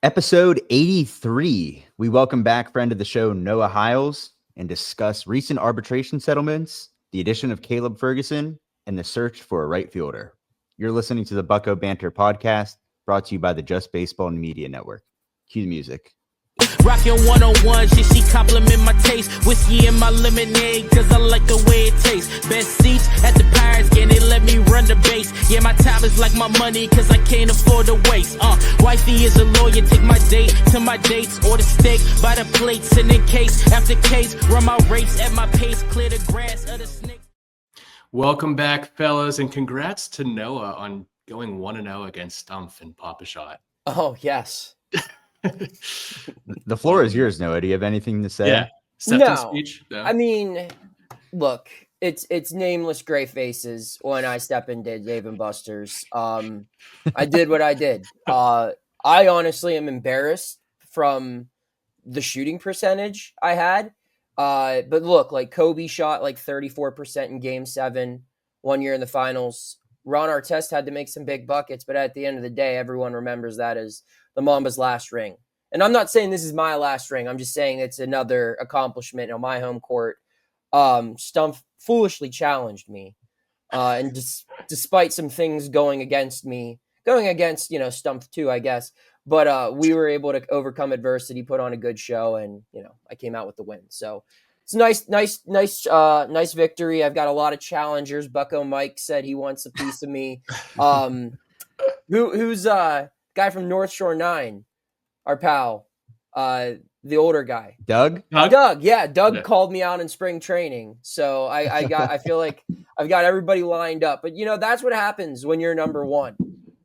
Episode 83. We welcome back friend of the show, Noah Hiles, and discuss recent arbitration settlements, the addition of Caleb Ferguson, and the search for a right fielder. You're listening to the Bucko Banter podcast, brought to you by the Just Baseball and Media Network. Cue the music. Rockin' 101, she compliment my taste. Whiskey in my lemonade, cause I like the way it tastes. Best seats at the Pirates game, they let me run the base. Yeah, my time is like my money, cause I can't afford to waste. Wifey is a lawyer, take my date to my dates. Order steak by the plates, and in case after case, run my race at my pace, clear the grass of the snake. Welcome back, fellas, and congrats to Noah on going 1-0 against Stumpf and Papa Shot. Oh, yes. The floor is yours, Noah. Do you have anything to say? Yeah. Acceptance speech? No. I mean, look, it's nameless gray faces when I step into Dave & Buster's. I did what I did. I honestly am embarrassed from the shooting percentage I had. But look, like Kobe shot like 34% in Game 7 one year in the finals. Ron Artest had to make some big buckets, but at the end of the day, everyone remembers that as the Mamba's last ring. And I'm not saying this is my last ring. I'm just saying it's another accomplishment on my home court. Stumpf foolishly challenged me. And despite some things going against, Stumpf too, I guess. But we were able to overcome adversity, put on a good show, and, I came out with the win. So it's a nice victory. I've got a lot of challengers. Bucko Mike said he wants a piece of me. Who's guy from North Shore 9, our pal, the older guy. Doug? Doug, yeah. Doug called me out in spring training. So I feel like I've got everybody lined up. But, that's what happens when you're number one.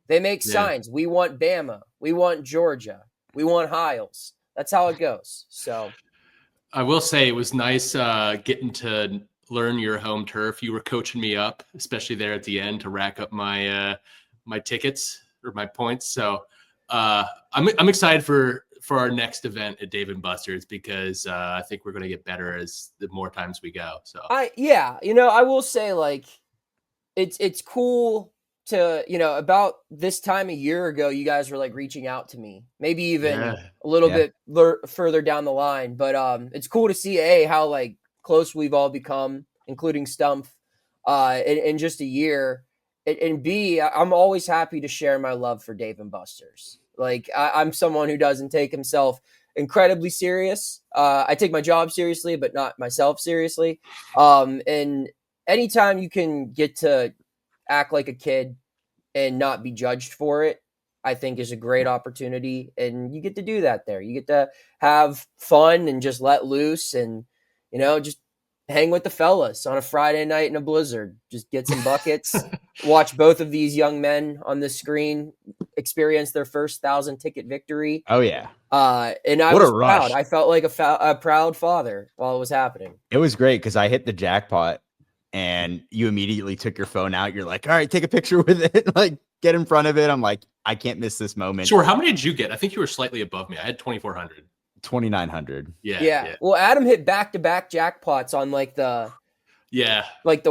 They make signs. We want Bama. We want Georgia. We want Hiles. That's how it goes. So I will say it was nice getting to learn your home turf. You were coaching me up, especially there at the end, to rack up my my tickets or my points. So I'm excited for our next event at Dave & Buster's because I think we're going to get better as the more times we go. So I will say, like, it's cool to, about this time a year ago, you guys were like reaching out to me, maybe even a little bit further down the line. But it's cool to see how like close we've all become, including Stumpf, in just a year. And B, I'm always happy to share my love for Dave & Buster's. Like, I'm someone who doesn't take himself incredibly serious. I take my job seriously, but not myself seriously. And anytime you can get to act like a kid and not be judged for it, I think is a great opportunity. And you get to do that there. You get to have fun and just let loose and, just hang with the fellas on a Friday night in a blizzard. Just get some buckets, watch both of these young men on the screen experience their first 1,000-ticket victory. Oh, yeah. And I was proud. I felt like a proud father while it was happening. It was great because I hit the jackpot and you immediately took your phone out. You're like, all right, take a picture with it. Like, get in front of it. I'm like, I can't miss this moment. Sure. How many did you get? I think you were slightly above me. I had 2,400. 2,900. Yeah. Well, Adam hit back-to-back jackpots on like the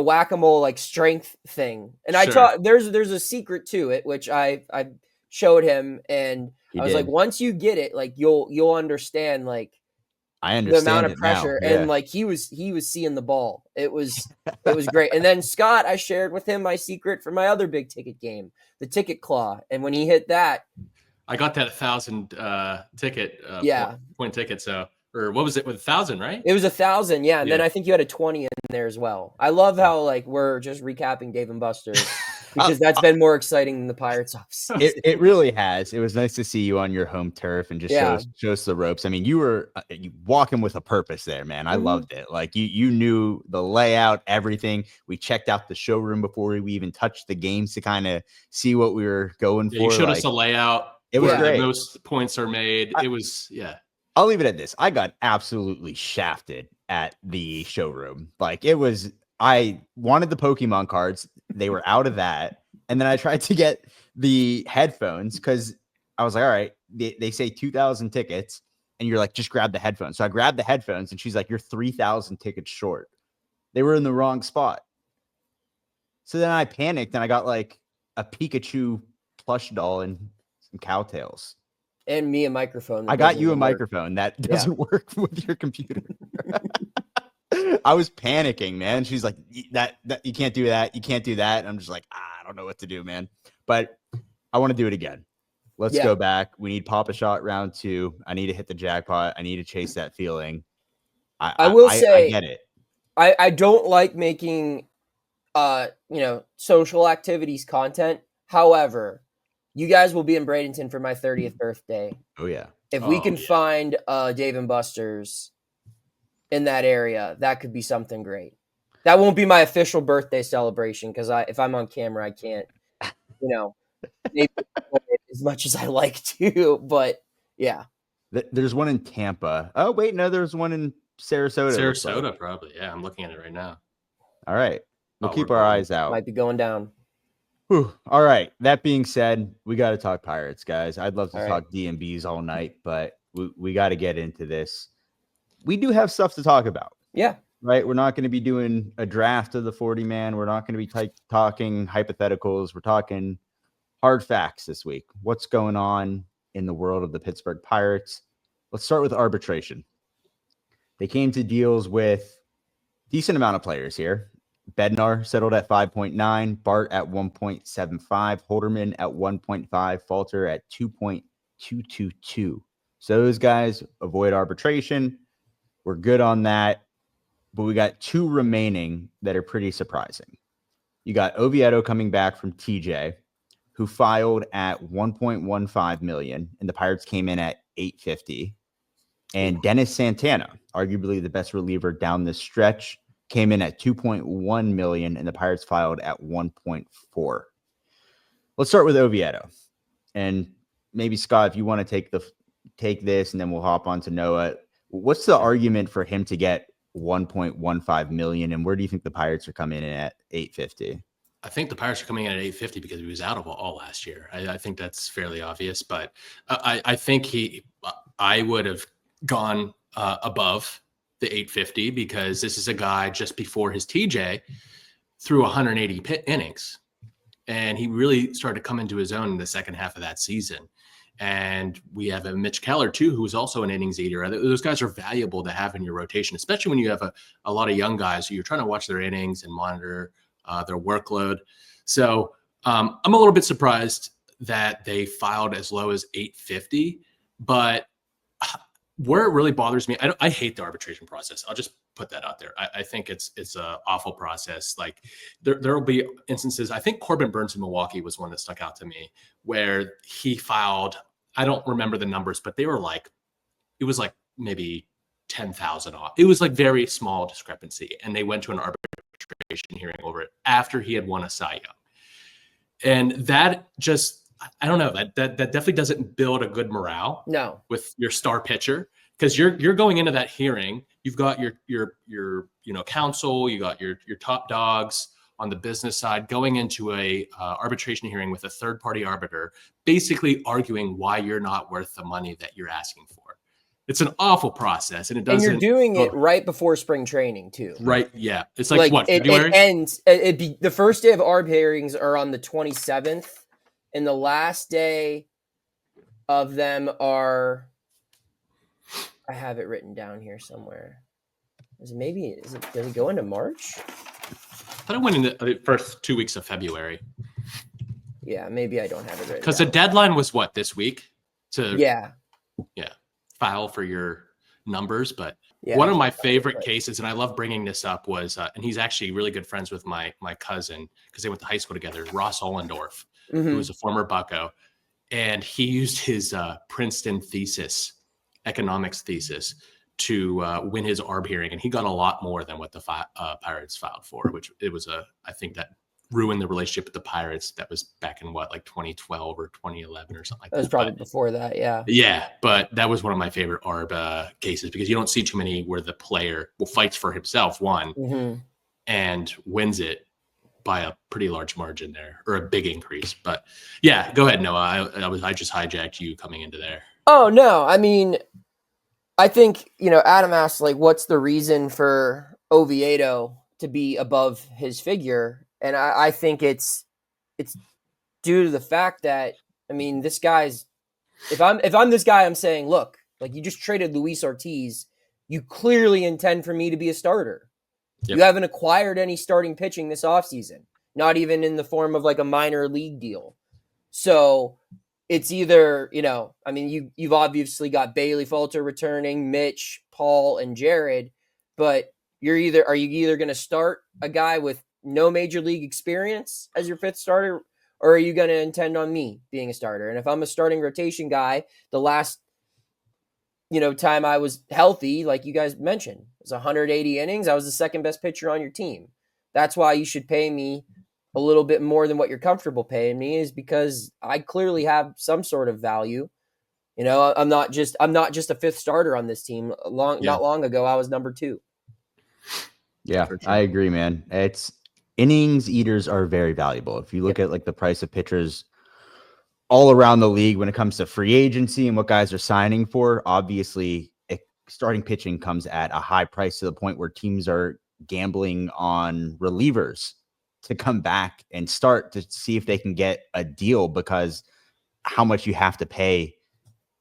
whack-a-mole like strength thing. And I taught there's a secret to it, which I showed him, and I was like, once you get it, like you'll understand like I understand the amount of pressure. now. Yeah. And like he was seeing the ball. It was great. And then Scott, I shared with him my secret for my other big ticket game, the ticket claw. And when he hit that, I got that 1,000 ticket, point ticket. So, or what was it with 1,000, right? It was 1,000. Yeah. And then I think you had a 20 in there as well. I love how like we're just recapping Dave & Buster's because that's been more exciting than the Pirates offseason. It really has. It was nice to see you on your home turf and just show us the ropes. I mean, you were walking with a purpose there, man. I loved it. Like you knew the layout, everything. We checked out the showroom before we even touched the games to kind of see what we were going for. You showed us a layout. It was great. Most points are made. It was, I'll leave it at this. I got absolutely shafted at the showroom. Like I wanted the Pokemon cards. They were out of that. And then I tried to get the headphones because I was like, all right, they say 2,000 tickets and you're like, just grab the headphones. So I grabbed the headphones and she's like, you're 3,000 tickets short. They were in the wrong spot. So then I panicked and I got like a Pikachu plush doll and some cowtails And me a microphone. I got you a microphone that doesn't work with your computer. I was panicking, man. She's like, that you can't do that. You can't do that. And I'm just like, I don't know what to do, man. But I want to do it again. Let's go back. We need Papa Shot round 2. I need to hit the jackpot. I need to chase that feeling. I will say, I get it. I don't like making, social activities content. However, you guys will be in Bradenton for my 30th birthday. Oh, yeah. If we can find Dave & Buster's in that area, that could be something great. That won't be my official birthday celebration because if I'm on camera, I can't, maybe as much as I like to. But yeah, there's one in Tampa. Oh wait, no, there's one in Sarasota. Sarasota, probably. Yeah, I'm looking at it right now. All right, we'll keep our eyes out. Might be going down. Whew. All right. That being said, we got to talk Pirates, guys. I'd love to talk DMBs all night, but we got to get into this. We do have stuff to talk about. Yeah. Right. We're not going to be doing a draft of the 40 man. We're not going to be talking hypotheticals. We're talking hard facts this week. What's going on in the world of the Pittsburgh Pirates? Let's start with arbitration. They came to deals with decent amount of players here. Bednar settled at 5.9, Bart at 1.75, Holderman at 1.5, Falter at 2.222. So those guys avoid arbitration. We're good on that. But we got 2 remaining that are pretty surprising. You got Oviedo coming back from TJ, who filed at 1.15 million, and the Pirates came in at 850. And Dennis Santana, arguably the best reliever down this stretch, came in at 2.1 million, and the Pirates filed at 1.4. Let's start with Oviedo. And maybe Scott, if you want to take this, and then we'll hop on to Noah. What's the argument for him to get 1.15 million, and where do you think the Pirates are coming in at 850? I think the Pirates are coming in at 850 because he was out of all last year. I think that's fairly obvious, but I think I would have gone above the 850 because this is a guy just before his TJ threw 180 innings, and he really started to come into his own in the second half of that season. And we have a Mitch Keller too, who's also an innings eater. Those guys are valuable to have in your rotation, especially when you have a lot of young guys who you're trying to watch their innings and monitor their workload. So I'm a little bit surprised that they filed as low as 850, but where it really bothers me, I hate the arbitration process. I'll just put that out there. I think it's an awful process. Like there will be instances. I think Corbin Burns in Milwaukee was one that stuck out to me, where he filed. I don't remember the numbers, but they were like, it was like maybe 10,000 off. It was like very small discrepancy, and they went to an arbitration hearing over it after he had won a Cy Young, and that just. I don't know, that definitely doesn't build a good morale. No, with your star pitcher, because you're going into that hearing. You've got your counsel, you got your top dogs on the business side going into a arbitration hearing with a third party arbiter, basically arguing why you're not worth the money that you're asking for. It's an awful process, and it doesn't. And you're doing it right before spring training too. Right? Yeah, it's like what February? It ends. The first day of ARB hearings are on the 27th. And the last day of them are, I have it written down here somewhere. Does it go into March? I thought it went into the first 2 weeks of February. Yeah, maybe I don't have it written because the deadline was what, this week? Yeah, file for your numbers. But one of my favorite cases, and I love bringing this up, was, and he's actually really good friends with my cousin because they went to high school together, Ross Ollendorf. Who was a former Bucco, and he used his Princeton thesis, economics thesis, to win his ARB hearing, and he got a lot more than what the Pirates filed for, which I think that ruined the relationship with the Pirates. That was back in like 2012 or 2011 or something like that. That was probably before that, yeah. Yeah, but that was one of my favorite ARB cases because you don't see too many where the player fights for himself, and wins it by a pretty large margin there, or a big increase. But yeah, go ahead, Noah. I just hijacked you coming into there. Oh no, I mean, I think Adam asked what's the reason for Oviedo to be above his figure, and I think it's due to the fact that this guy's If I'm this guy, I'm saying, look, like, you just traded Luis Ortiz. You clearly intend for me to be a starter. Yep. You haven't acquired any starting pitching this offseason, not even in the form of like a minor league deal. So it's either, I mean, you've obviously got Bailey Falter returning, Mitch, Paul, and Jared, but are you either going to start a guy with no major league experience as your fifth starter, or are you going to intend on me being a starter? And if I'm a starting rotation guy, the last time I was healthy, like you guys mentioned, it was 180 innings. I was the second best pitcher on your team. That's why you should pay me a little bit more than what you're comfortable paying me, is because I clearly have some sort of value. I'm not just a fifth starter on this team. Not long ago, I was number 2. Yeah, sure. I agree, man. Innings eaters are very valuable. If you look at like the price of pitchers all around the league when it comes to free agency and what guys are signing for, obviously starting pitching comes at a high price, to the point where teams are gambling on relievers to come back and start to see if they can get a deal, because how much you have to pay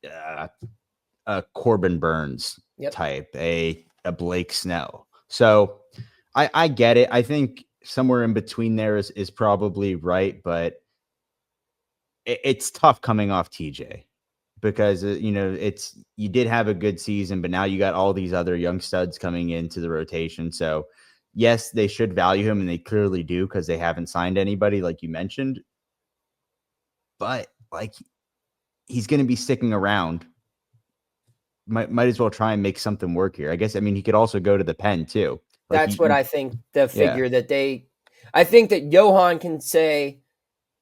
a Corbin Burns type, a Blake Snell. So I get it. I think somewhere in between there is probably right, but it's tough coming off TJ, because you did have a good season, but now you got all these other young studs coming into the rotation. So yes, they should value him, and they clearly do, because they haven't signed anybody like you mentioned. But like, he's going to be sticking around. Might as well try and make something work here. I guess. I mean, he could also go to the pen too. Like, that's what I think. The figure that I think that Johan can say,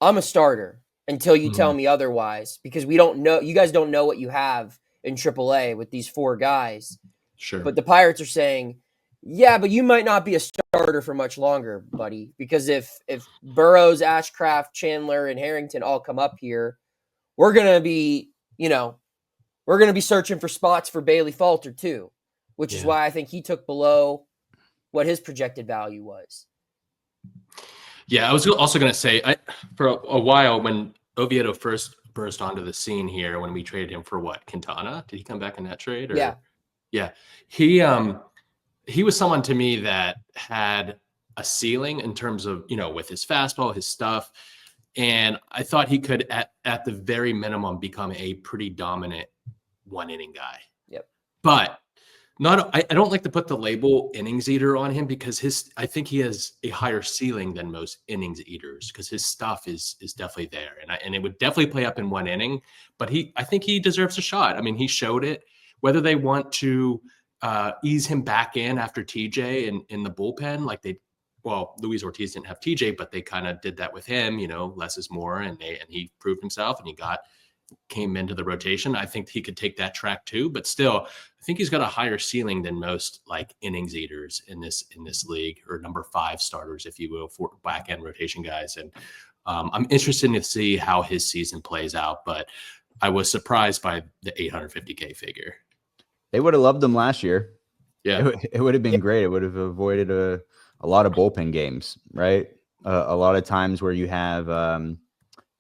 I'm a starter until you tell me otherwise, because we don't know. You guys don't know what you have in AAA with these 4 guys. Sure. But the Pirates are saying, yeah, but you might not be a starter for much longer, buddy, because if Burrows, Ashcraft, Chandler, and Harrington all come up here, we're going to be, searching for spots for Bailey Falter too, which is why I think he took below what his projected value was. Yeah, I was also going to say, for a while, when Oviedo first burst onto the scene here, when we traded him for Quintana? Did he come back in that trade? Or? Yeah. Yeah. He was someone to me that had a ceiling in terms of, with his fastball, his stuff. And I thought he could, at the very minimum, become a pretty dominant 1-inning guy. Yep. But I don't like to put the label innings eater on him, because I think he has a higher ceiling than most innings eaters, because his stuff is definitely there, and it would definitely play up in 1 inning. But I think he deserves a shot. I mean, he showed it. Whether they want to ease him back in after TJ in the bullpen, like Luis Ortiz didn't have TJ, but they kind of did that with him. Less is more, and he proved himself, and he came into the rotation. I think he could take that track too, but still, I think he's got a higher ceiling than most like innings eaters in this league, or number 5 starters, if you will, for back end rotation guys. And I'm interested to see how his season plays out, but I was surprised by the $850K figure. They would have loved him last year. Yeah, it would have been great. It would have avoided a lot of bullpen games, right? A lot of times where you have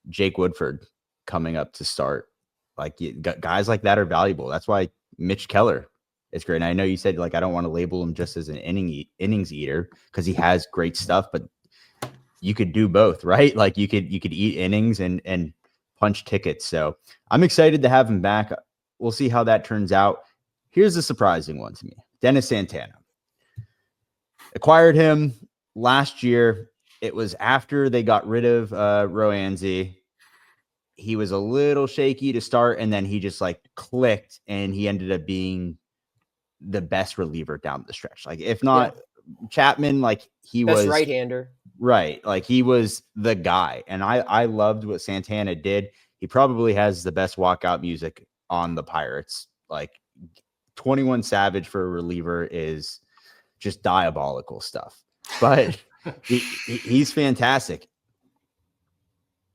Jake Woodford coming up to start. Like, guys like that are valuable. That's why Mitch Keller is great. And I know you said, like, I don't want to label him just as an innings eater, because he has great stuff, but you could do both, right? Like, you could eat innings and punch tickets. So I'm excited to have him back. We'll see how that turns out. Here's the surprising one to me. Dennis Santana. Acquired him last year. It was after they got rid of Roanzi. He was a little shaky to start, and then he just like clicked, and he ended up being the best reliever down the stretch. Like, if not Chapman, like he best was right-hander. Right. Like, he was the guy. And I loved what Santana did. He probably has the best walkout music on the Pirates. Like, 21 Savage for a reliever is just diabolical stuff. But he's fantastic.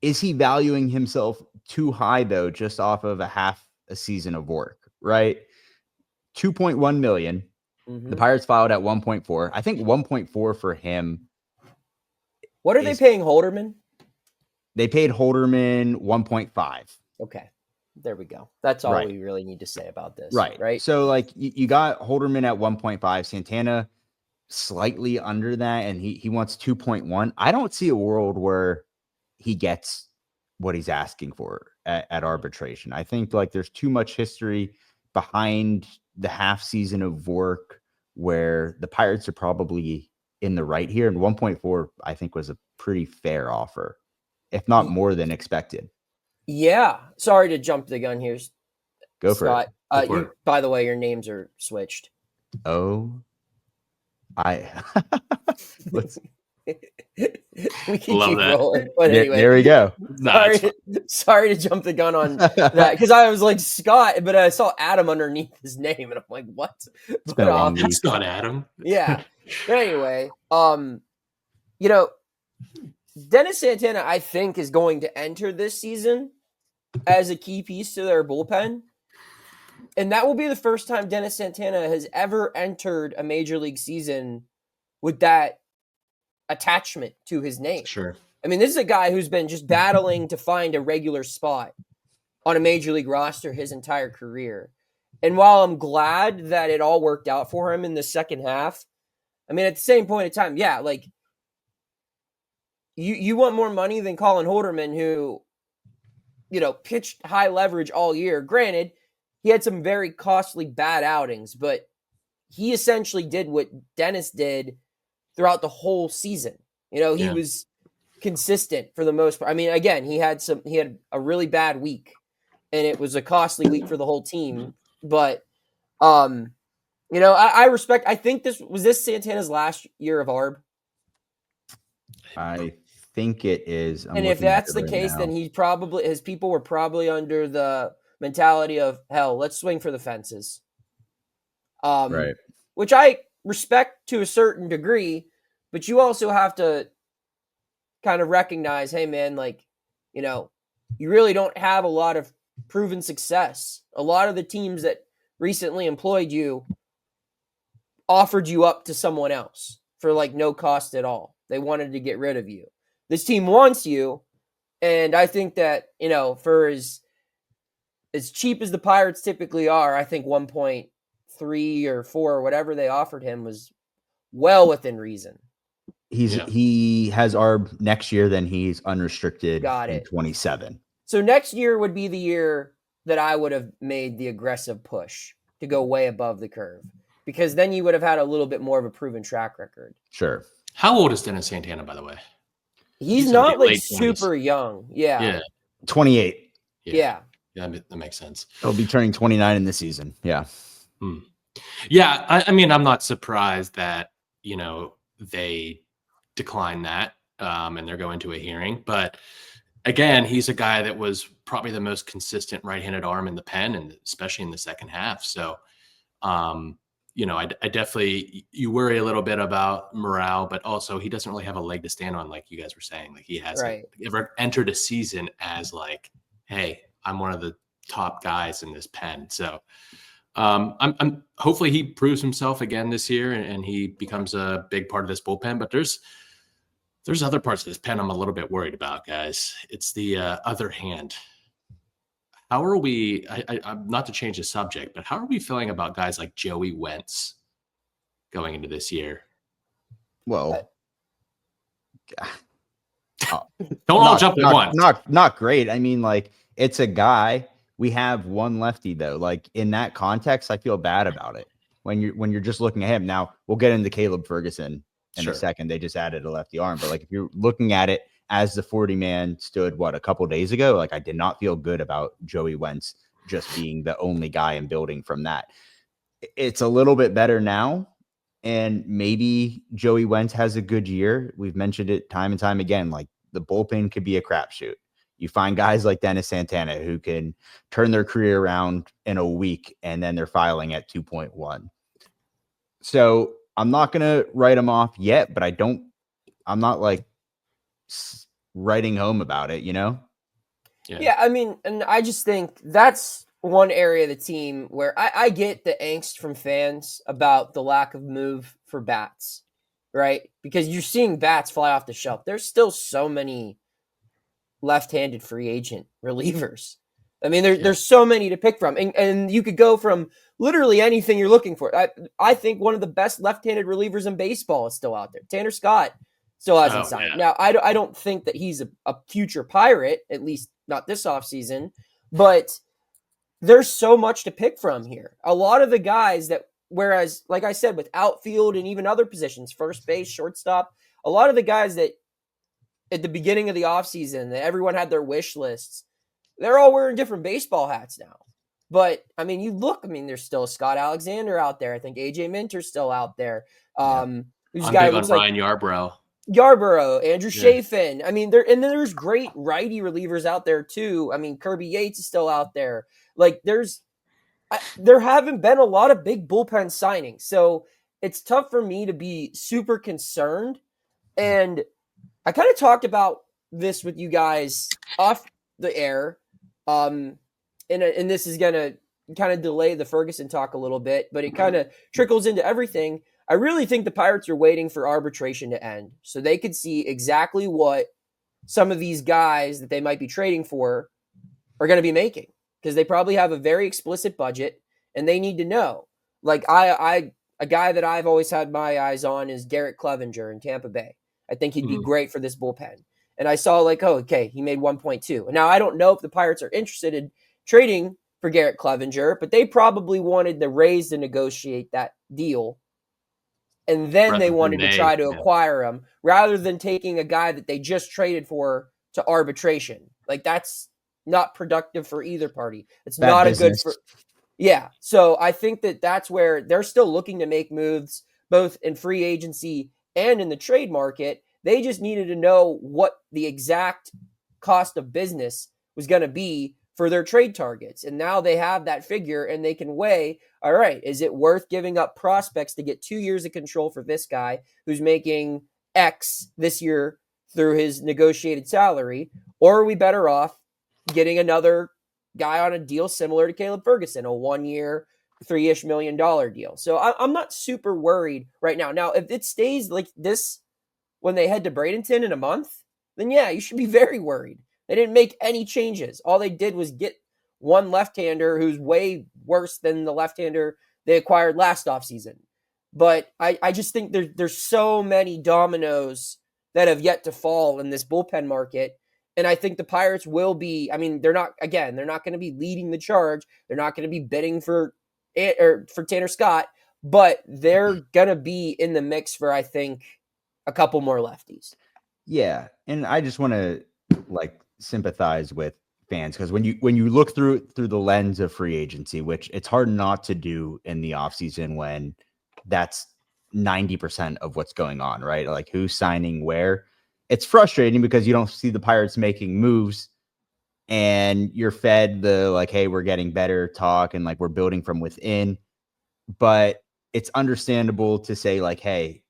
Is he valuing himself too high, though, just off of half a season of work, right? 2.1 million. Mm-hmm. The Pirates filed at 1.4. I think 1.4 for him. What are they paying Holderman? They paid Holderman 1.5. Okay. There we go. That's all Right. we really need to say about this. Right. Right. So like you got Holderman at 1.5, Santana slightly under that, and he wants 2.1. I don't see a world where he gets what he's asking for at arbitration. I think like there's too much history behind the half season of work where the Pirates are probably in the right here, and 1.4 I think was a pretty fair offer, if not more than expected. Yeah. Sorry to jump the gun here, Go Scott. for it. By the way, your names are switched. Oh, let's we can Love keep that. rolling. But anyway, there we go. Sorry to jump the gun on that because I was like Scott, but I saw Adam underneath his name, and I'm like, what? It's been a long week. That's not Adam. Yeah. But anyway, Dennis Santana, I think, is going to enter this season as a key piece to their bullpen. And that will be the first time Dennis Santana has ever entered a major league season with that attachment to his name. Sure. I mean, this is a guy who's been just battling to find a regular spot on a major league roster his entire career. And while I'm glad that it all worked out for him in the second half, I mean, at the same point in time, yeah, like you want more money than Colin Holderman, who, pitched high leverage all year. Granted, he had some very costly bad outings, but he essentially did what Dennis did throughout the whole season. He was consistent for the most part. I mean, again, he had a really bad week, and it was a costly week for the whole team. But, I respect. I think this was Santana's last year of ARB. I think it is. And if that's the case, then his people were probably under the mentality of, hell, let's swing for the fences. Right. Which I respect to a certain degree, but you also have to kind of recognize, hey man, you really don't have a lot of proven success. A lot of the teams that recently employed you offered you up to someone else for no cost at all. They wanted to get rid of you. This team wants you, and I think that, for as cheap as the Pirates typically are, I think 1.3 or 4 or whatever they offered him was well within reason. He has ARB next year, then he's unrestricted. Got it. In 27. So next year would be the year that I would have made the aggressive push to go way above the curve, because then you would have had a little bit more of a proven track record. Sure. How old is Dennis Santana, by the way? He's not super young. Yeah. Yeah. 28. Yeah, that makes sense. He'll be turning 29 in this season. Yeah. Yeah. I mean, I'm not surprised that, they decline that and they're going to a hearing. But again, he's a guy that was probably the most consistent right-handed arm in the pen, and especially in the second half. So, I definitely, you worry a little bit about morale, but also he doesn't really have a leg to stand on, like you guys were saying. Like he hasn't ever entered a season as hey, I'm one of the top guys in this pen. So I'm hopefully he proves himself again this year and he becomes a big part of this bullpen. But there's other parts of this pen I'm a little bit worried about, guys. It's the other hand. How are we, I'm not to change the subject, but how are we feeling about guys like Joey Wentz going into this year? Well, don't all jump at once. Not great. I mean, it's a guy. We have one lefty though. In that context, I feel bad about it when you're just looking at him. Now we'll get into Caleb Ferguson in a second. They just added a lefty arm, but if you're looking at it as the 40-man stood, a couple days ago, I did not feel good about Joey Wentz just being the only guy in building from that. It's a little bit better now, and maybe Joey Wentz has a good year. We've mentioned it time and time again. The bullpen could be a crapshoot. You find guys like Dennis Santana who can turn their career around in a week, and then they're filing at 2.1. So I'm not going to write him off yet, but I'm not writing home about it, Yeah, I mean, and I just think that's one area of the team where I get the angst from fans about the lack of move for bats, right? Because you're seeing bats fly off the shelf. There's still so many left-handed free agent relievers. I mean, there's so many to pick from, and you could go from literally anything you're looking for. I think one of the best left-handed relievers in baseball is still out there. Tanner Scott still hasn't signed. Yeah. Now, I don't think that he's a future Pirate, at least not this offseason, but there's so much to pick from here. A lot of the guys that, whereas, like I said, with outfield and even other positions, first base, shortstop, a lot of the guys that at the beginning of the offseason that everyone had their wish lists, they're all wearing different baseball hats now. But, I mean, you look, I mean, there's still Scott Alexander out there. I think AJ Minter's still out there. I'm Who's big on Ryan Yarborough, Andrew Chafin. I mean, and then there's great righty relievers out there too. I mean, Kirby Yates is still out there. Like, there haven't been a lot of big bullpen signings. So it's tough for me to be super concerned. And I kind of talked about this with you guys off the air. And this is going to kind of delay the Ferguson talk a little bit, but it kind of trickles into everything. I really think the Pirates are waiting for arbitration to end so they could see exactly what some of these guys that they might be trading for are going to be making, because they probably have a very explicit budget and they need to know. Like a guy that I've always had my eyes on is Garrett Clevenger in Tampa Bay. I think he'd be great for this bullpen. And I saw he made 1.2. Now, I don't know if the Pirates are interested in trading for Garrett Clevenger, but they probably wanted the Rays to negotiate that deal. And then they wanted to try to acquire him rather than taking a guy that they just traded for to arbitration. Like, that's not productive for either party. It's bad not business. A good for. Yeah. So I think that's where they're still looking to make moves, both in free agency and in the trade market. They just needed to know what the exact cost of business was going to be for their trade targets. And now they have that figure and they can weigh, all right, is it worth giving up prospects to get 2 years of control for this guy who's making X this year through his negotiated salary? Or are we better off getting another guy on a deal similar to Caleb Ferguson, a 1 year, $3-ish million deal? So I'm not super worried right now. Now, if it stays like this when they head to Bradenton in a month, then yeah, you should be very worried. They didn't make any changes. All they did was get one left-hander who's way worse than the left-hander they acquired last offseason. But I just think there's so many dominoes that have yet to fall in this bullpen market. And I think the Pirates will be, I mean, they're not going to be leading the charge. They're not going to be bidding for Tanner Scott, but they're going to be in the mix for, I think, a couple more lefties. Yeah. And I just want to sympathize with fans, because when you look through the lens of free agency, which it's hard not to do in the offseason when that's 90% of what's going on, right? Like, who's signing where. It's frustrating because you don't see the Pirates making moves and you're fed the hey, we're getting better talk and we're building from within. But it's understandable to say hey,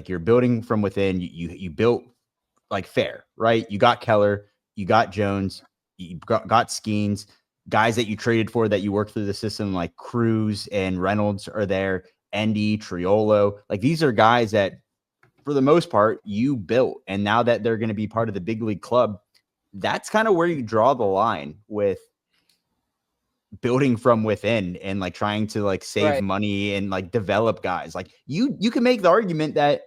you're building from within. You built fair, right? You got Keller, you got Jones, you got Skeens, guys that you traded for that you worked through the system, like Cruz and Reynolds are there, Endy, Triolo. These are guys that, for the most part, you built. And now that they're going to be part of the big league club, that's kind of where you draw the line with building from within and trying to save money and develop guys. You can make the argument that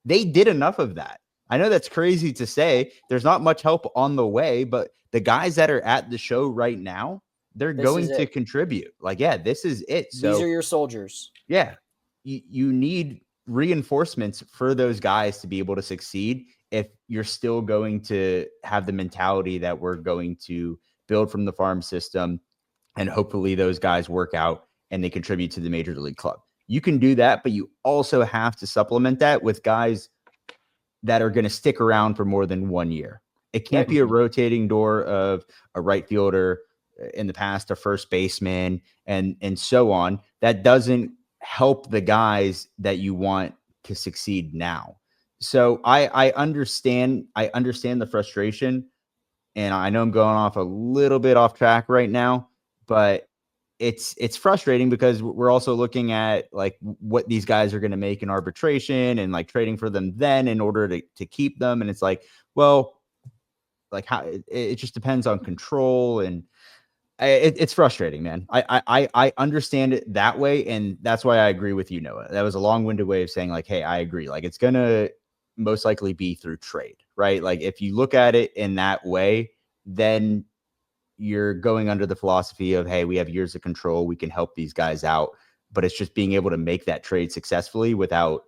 they did enough of that. I know that's crazy to say. There's not much help on the way, but the guys that are at the show right now, they're going to contribute. This is it. So these are your soldiers. Yeah. You need reinforcements for those guys to be able to succeed if you're still going to have the mentality that we're going to build from the farm system and hopefully those guys work out and they contribute to the major league club. You can do that, but you also have to supplement that with guys that are going to stick around for more than 1 year. It can't be a rotating door of a right fielder, in the past a first baseman, and so on. That doesn't help the guys that you want to succeed now. So I understand the frustration, and I know I'm going off a little bit off track right now, but it's frustrating because we're also looking at what these guys are going to make in arbitration and trading for them then in order to keep them. And it's how it just depends on control. And It's frustrating, man. I understand it that way, and that's why I agree with you, Noah. That was a long-winded way of saying, like, hey, I agree. Like, it's gonna most likely be through trade, right? Like, if you look at it in that way, then you're going under the philosophy of, hey, we have years of control, we can help these guys out, but it's just being able to make that trade successfully without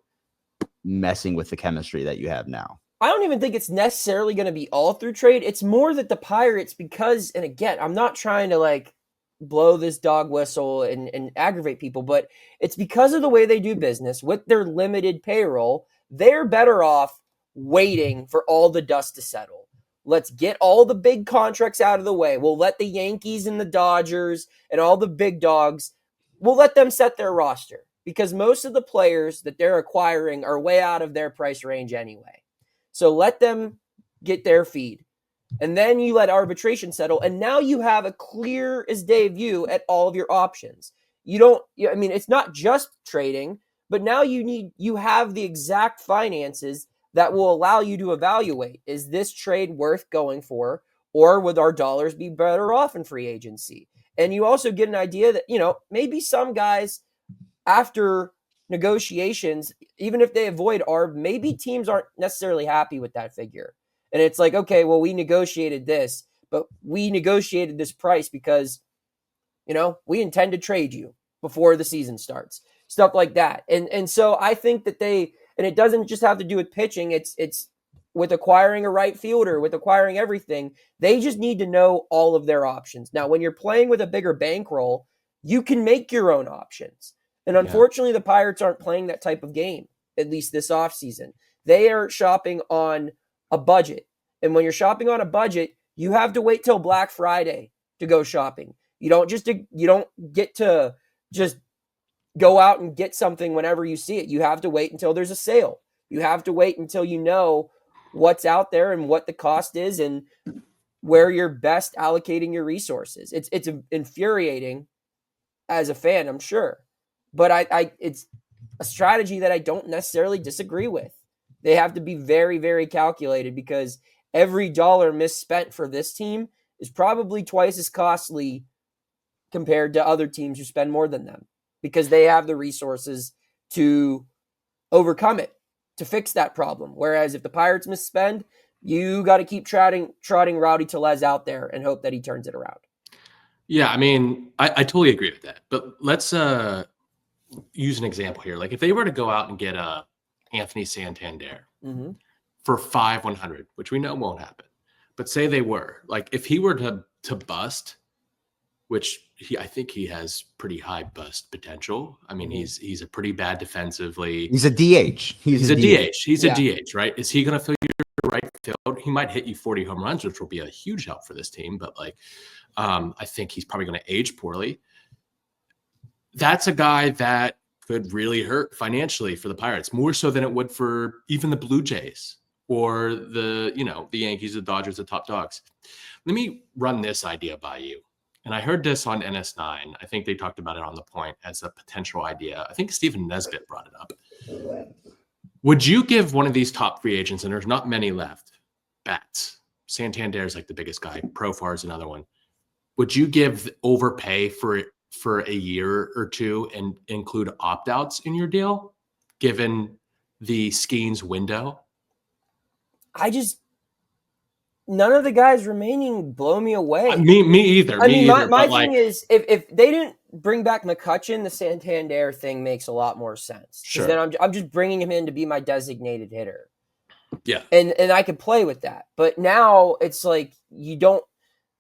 messing with the chemistry that you have now. I don't even think it's necessarily going to be all through trade. It's more that the Pirates, because, and again, I'm not trying to like blow this dog whistle and aggravate people, but it's because of the way they do business with their limited payroll. They're better off waiting for all the dust to settle. Let's get all the big contracts out of the way. We'll let the Yankees and the Dodgers and all the big dogs, we'll let them set their roster, because most of the players that they're acquiring are way out of their price range anyway. So let them get their feed. And then you let arbitration settle. And now you have a clear as day view at all of your options. It's not just trading, but now you have the exact finances that will allow you to evaluate, is this trade worth going for, or would our dollars be better off in free agency? And you also get an idea that, maybe some guys after negotiations, even if they avoid ARB, maybe teams aren't necessarily happy with that figure. And it's like, okay, well, we negotiated this, but we negotiated this price because, we intend to trade you before the season starts. Stuff like that. And so I think that and it doesn't just have to do with pitching. It's with acquiring a right fielder, with acquiring everything. They just need to know all of their options. Now, when you're playing with a bigger bankroll, you can make your own options. And unfortunately, the Pirates aren't playing that type of game, at least this offseason. They are shopping on a budget. And when you're shopping on a budget, you have to wait till Black Friday to go shopping. You don't get to just go out and get something whenever you see it. You have to wait until there's a sale. You have to wait until you know what's out there and what the cost is and where you're best allocating your resources. It's infuriating as a fan, I'm sure. But it's a strategy that I don't necessarily disagree with. They have to be very, very calculated, because every dollar misspent for this team is probably twice as costly compared to other teams who spend more than them, because they have the resources to overcome it, to fix that problem. Whereas if the Pirates misspend, you got to keep trotting Rowdy Tellez out there and hope that he turns it around. Yeah, I totally agree with that. But let's use an example here. Like if they were to go out and get Anthony Santander for 500, which we know won't happen, but say they were, like if he were to bust, which I think he has pretty high bust potential. I mean, he's a pretty bad defensively. He's a DH. He's a DH. He's a DH, right? Is he going to fill your right field? He might hit you 40 home runs, which will be a huge help for this team. But I think he's probably going to age poorly. That's a guy that could really hurt financially for the Pirates, more so than it would for even the Blue Jays or the Yankees, the Dodgers, the top dogs. Let me run this idea by you. And I heard this on NS9. I think they talked about it on The Point as a potential idea. I think Stephen Nesbitt brought it up. Would you give one of these top free agents, and there's not many left, bats? Santander is like the biggest guy. Profar is another one. Would you give overpay for a year or two and include opt-outs in your deal, given the Skeens window? None of the guys remaining blow me away. Me either. My thing is, if they didn't bring back McCutchen, the Santander thing makes a lot more sense. Sure. Then I'm just bringing him in to be my designated hitter. Yeah. And I could play with that. But now it's like you don't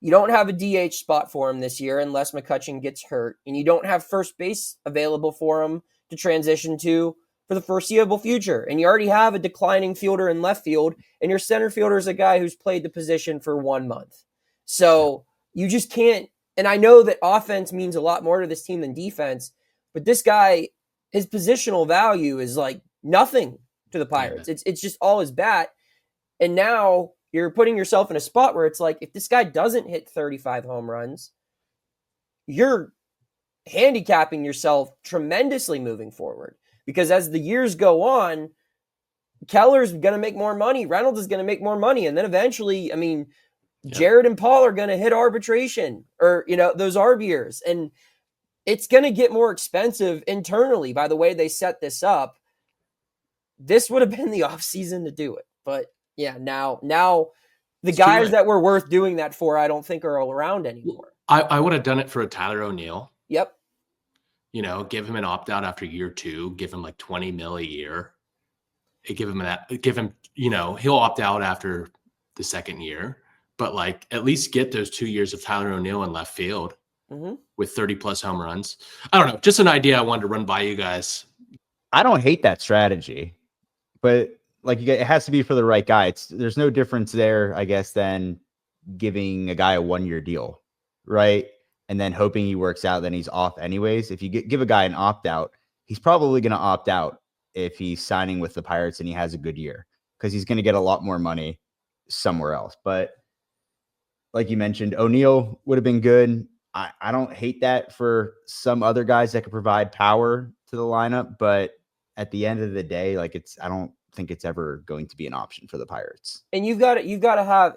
have a DH spot for him this year unless McCutchen gets hurt, and you don't have first base available for him to transition to for the foreseeable future. And you already have a declining fielder in left field, and your center fielder is a guy who's played the position for 1 month. So you just can't. And I know that offense means a lot more to this team than defense, but this guy, his positional value is like nothing to the Pirates. It's just all his bat. And now you're putting yourself in a spot where it's like, if this guy doesn't hit 35 home runs, you're handicapping yourself tremendously moving forward. Because as the years go on, Keller's going to make more money. Reynolds is going to make more money. And then eventually, Jared and Paul are going to hit arbitration or, those ARB years. And it's going to get more expensive internally by the way they set this up. This would have been the off season to do it. But yeah, now the guys that were worth doing that for, I don't think are around anymore. I would have done it for a Tyler O'Neill. Yep. Give him an opt out after year 2, give him like 20 mil a year. He'll opt out after the second year, but like at least get those 2 years of Tyler O'Neill in left field with 30 plus home runs. I don't know. Just an idea I wanted to run by you guys. I don't hate that strategy, but like it has to be for the right guy. There's no difference there, I guess, than giving a guy a 1-year deal, right? And then hoping he works out, then he's off anyways. If you give a guy an opt-out, he's probably going to opt out if he's signing with the Pirates and he has a good year because he's going to get a lot more money somewhere else. But like you mentioned, O'Neill would have been good. I don't hate that for some other guys that could provide power to the lineup. But at the end of the day, like I don't think it's ever going to be an option for the Pirates. And you've got to have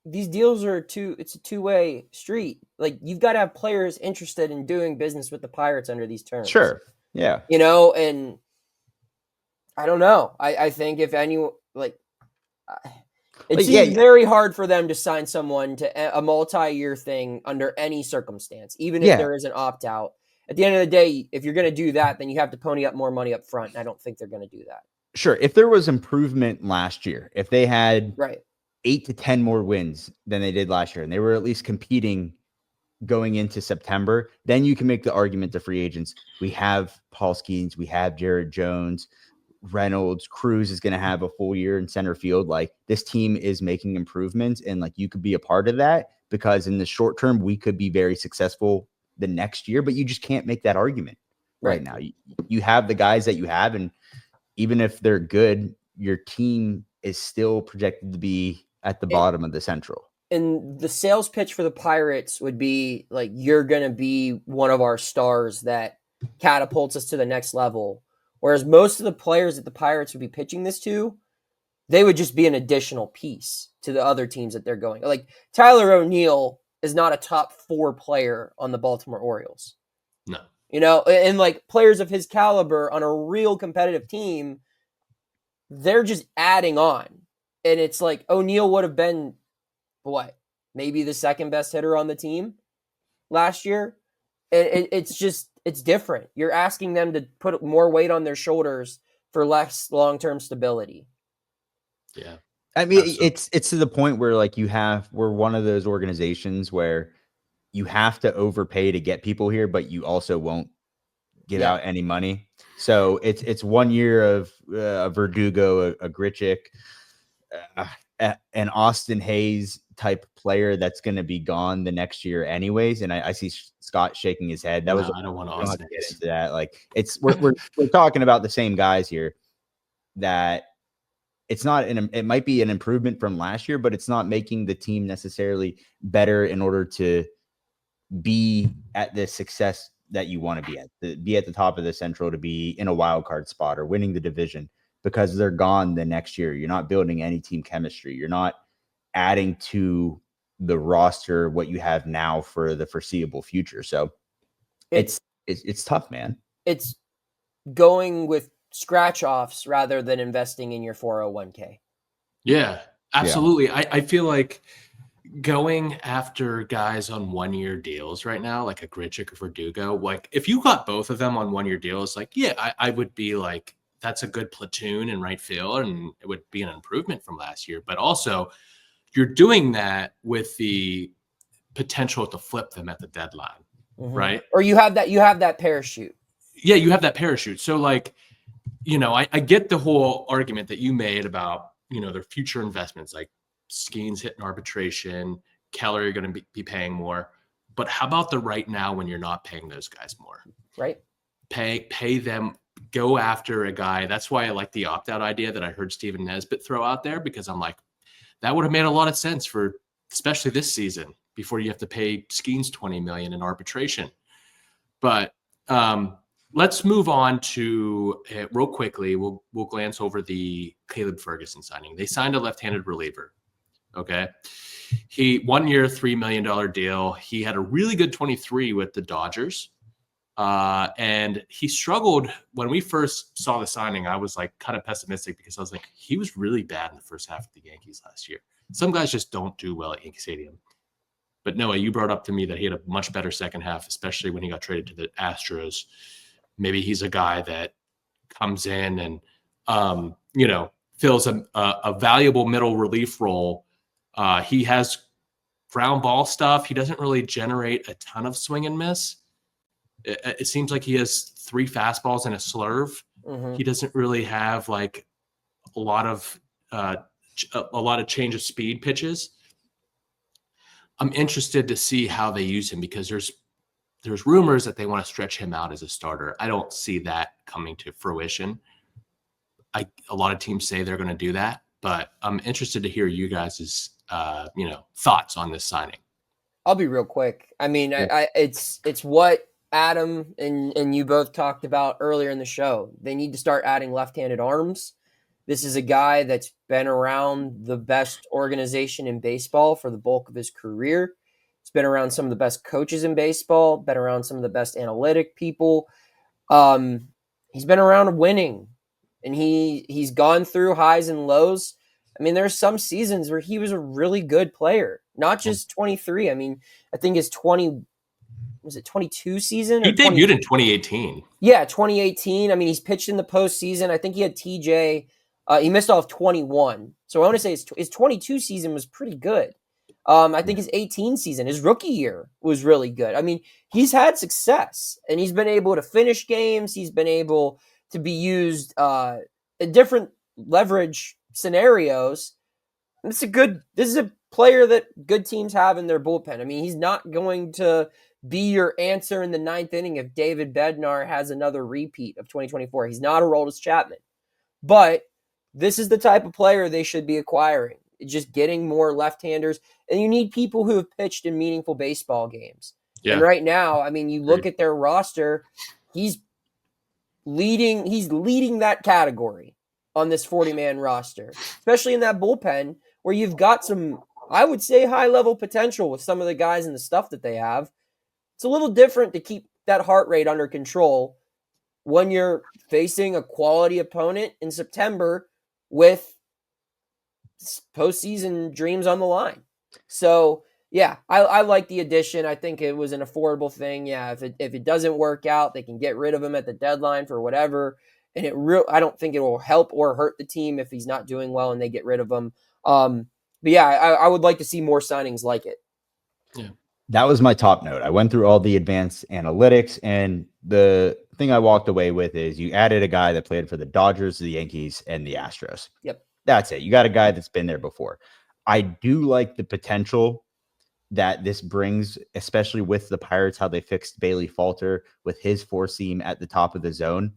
these deals are it's a two-way street. Like you've got to have players interested in doing business with the Pirates under these terms. Sure. Yeah. And I don't know. I think if anyone it seems very hard for them to sign someone to a multi-year thing under any circumstance, even if there is an opt-out. At the end of the day, if you're going to do that, then you have to pony up more money up front. And I don't think they're going to do that. Sure. If there was improvement last year, if they had 8 to 10 more wins than they did last year, and they were at least competing going into September, then you can make the argument to free agents. We have Paul Skeens, we have Jared Jones, Reynolds, Cruz is going to have a full year in center field. Like this team is making improvements, and like you could be a part of that because in the short term, we could be very successful the next year, but you just can't make that argument right now. You have the guys that you have, and even if they're good, your team is still projected to be at the bottom of the Central. And the sales pitch for the Pirates would be like, you're going to be one of our stars that catapults us to the next level. Whereas most of the players that the Pirates would be pitching this to, they would just be an additional piece to the other teams that they're going. Like Tyler O'Neill is not a top 4 player on the Baltimore Orioles. No. And like players of his caliber on a real competitive team, they're just adding on. And it's like O'Neill would have been, maybe the second best hitter on the team last year. It's different. You're asking them to put more weight on their shoulders for less long-term stability. Yeah. I mean, it's to the point where like we're one of those organizations where you have to overpay to get people here, but you also won't give out any money. So it's 1 year of a Verdugo, a Grichuk, an Austin Hayes type player that's going to be gone the next year anyways. And I see Scott shaking his head. I don't want to get into that. Like we're talking about the same guys here that it's not it might be an improvement from last year, but it's not making the team necessarily better in order to be at the success that you want to be at the top of the Central, to be in a wild card spot or winning the division, because they're gone the next year. You're not building any team chemistry. You're not adding to the roster what you have now for the foreseeable future. So it's tough, man. It's going with scratch offs rather than investing in your 401k. Yeah, absolutely. Yeah. I feel like going after guys on 1 year deals right now, like a Grichuk or Verdugo, like if you got both of them on 1 year deals, like, I would be like, that's a good platoon in right field, and it would be an improvement from last year. But also you're doing that with the potential to flip them at the deadline, right? Or you have that parachute. Yeah, you have that parachute. So like, I get the whole argument that you made about, their future investments, like Skeens hitting arbitration, Keller, you're going to be paying more. But how about the right now when you're not paying those guys more? Right. Pay them, go after a guy. That's why I like the opt-out idea that I heard Steven Nesbitt throw out there, because I'm like, that would have made a lot of sense for especially this season before you have to pay Skeens $20 million in arbitration. But let's move on to real quickly. We'll glance over the Caleb Ferguson signing. They signed a left-handed reliever. Okay. He 1 year, $3 million deal. He had a really good 23 with the Dodgers. And he struggled when we first saw the signing. I was like kind of pessimistic because I was like, he was really bad in the first half of the Yankees last year. Some guys just don't do well at Yankee Stadium. But Noah, you brought up to me that he had a much better second half, especially when he got traded to the Astros. Maybe he's a guy that comes in and, fills a valuable middle relief role. He has ground ball stuff. He doesn't really generate a ton of swing and miss. It seems like he has 3 fastballs and a slurve. Mm-hmm. He doesn't really have like a lot of change of speed pitches. I'm interested to see how they use him because there's rumors that they want to stretch him out as a starter. I don't see that coming to fruition. A lot of teams say they're going to do that, but I'm interested to hear you guys' thoughts on this signing. I'll be real quick. I mean, yeah. It's what Adam and you both talked about earlier in the show. They need to start adding left-handed arms. This is a guy that's been around the best organization in baseball for the bulk of his career. He's been around some of the best coaches in baseball, been around some of the best analytic people. He's been around winning, and he's gone through highs and lows. I mean, there's some seasons where he was a really good player, not just 23. I mean, I think his 22 season? He debuted in 2018. Yeah, 2018. I mean, he's pitched in the postseason. I think he had TJ. He missed off 21. So I want to say his 22 season was pretty good. I think his 18 season, his rookie year, was really good. I mean, he's had success, and he's been able to finish games. He's been able to be used in different leverage scenarios. This is a player that good teams have in their bullpen. I mean, he's not going to be your answer in the 9th inning if David Bednar has another repeat of 2024. He's not a Aroldis Chapman. But this is the type of player they should be acquiring. Just getting more left-handers. And you need people who have pitched in meaningful baseball games. Yeah. And right now, I mean, you look at their roster, he's leading that category on this 40-man roster, especially in that bullpen where you've got some, I would say, high-level potential with some of the guys and the stuff that they have. It's a little different to keep that heart rate under control when you're facing a quality opponent in September with postseason dreams on the line. So, yeah, I like the addition. I think it was an affordable thing. Yeah, if it doesn't work out, they can get rid of him at the deadline for whatever. And I don't think it will help or hurt the team if he's not doing well and they get rid of him. But yeah, I would like to see more signings like it. Yeah. That was my top note. I went through all the advanced analytics, and the thing I walked away with is you added a guy that played for the Dodgers, the Yankees, and the Astros. Yep. That's it. You got a guy that's been there before. I do like the potential that this brings, especially with the Pirates, how they fixed Bailey Falter with his 4-seam at the top of the zone.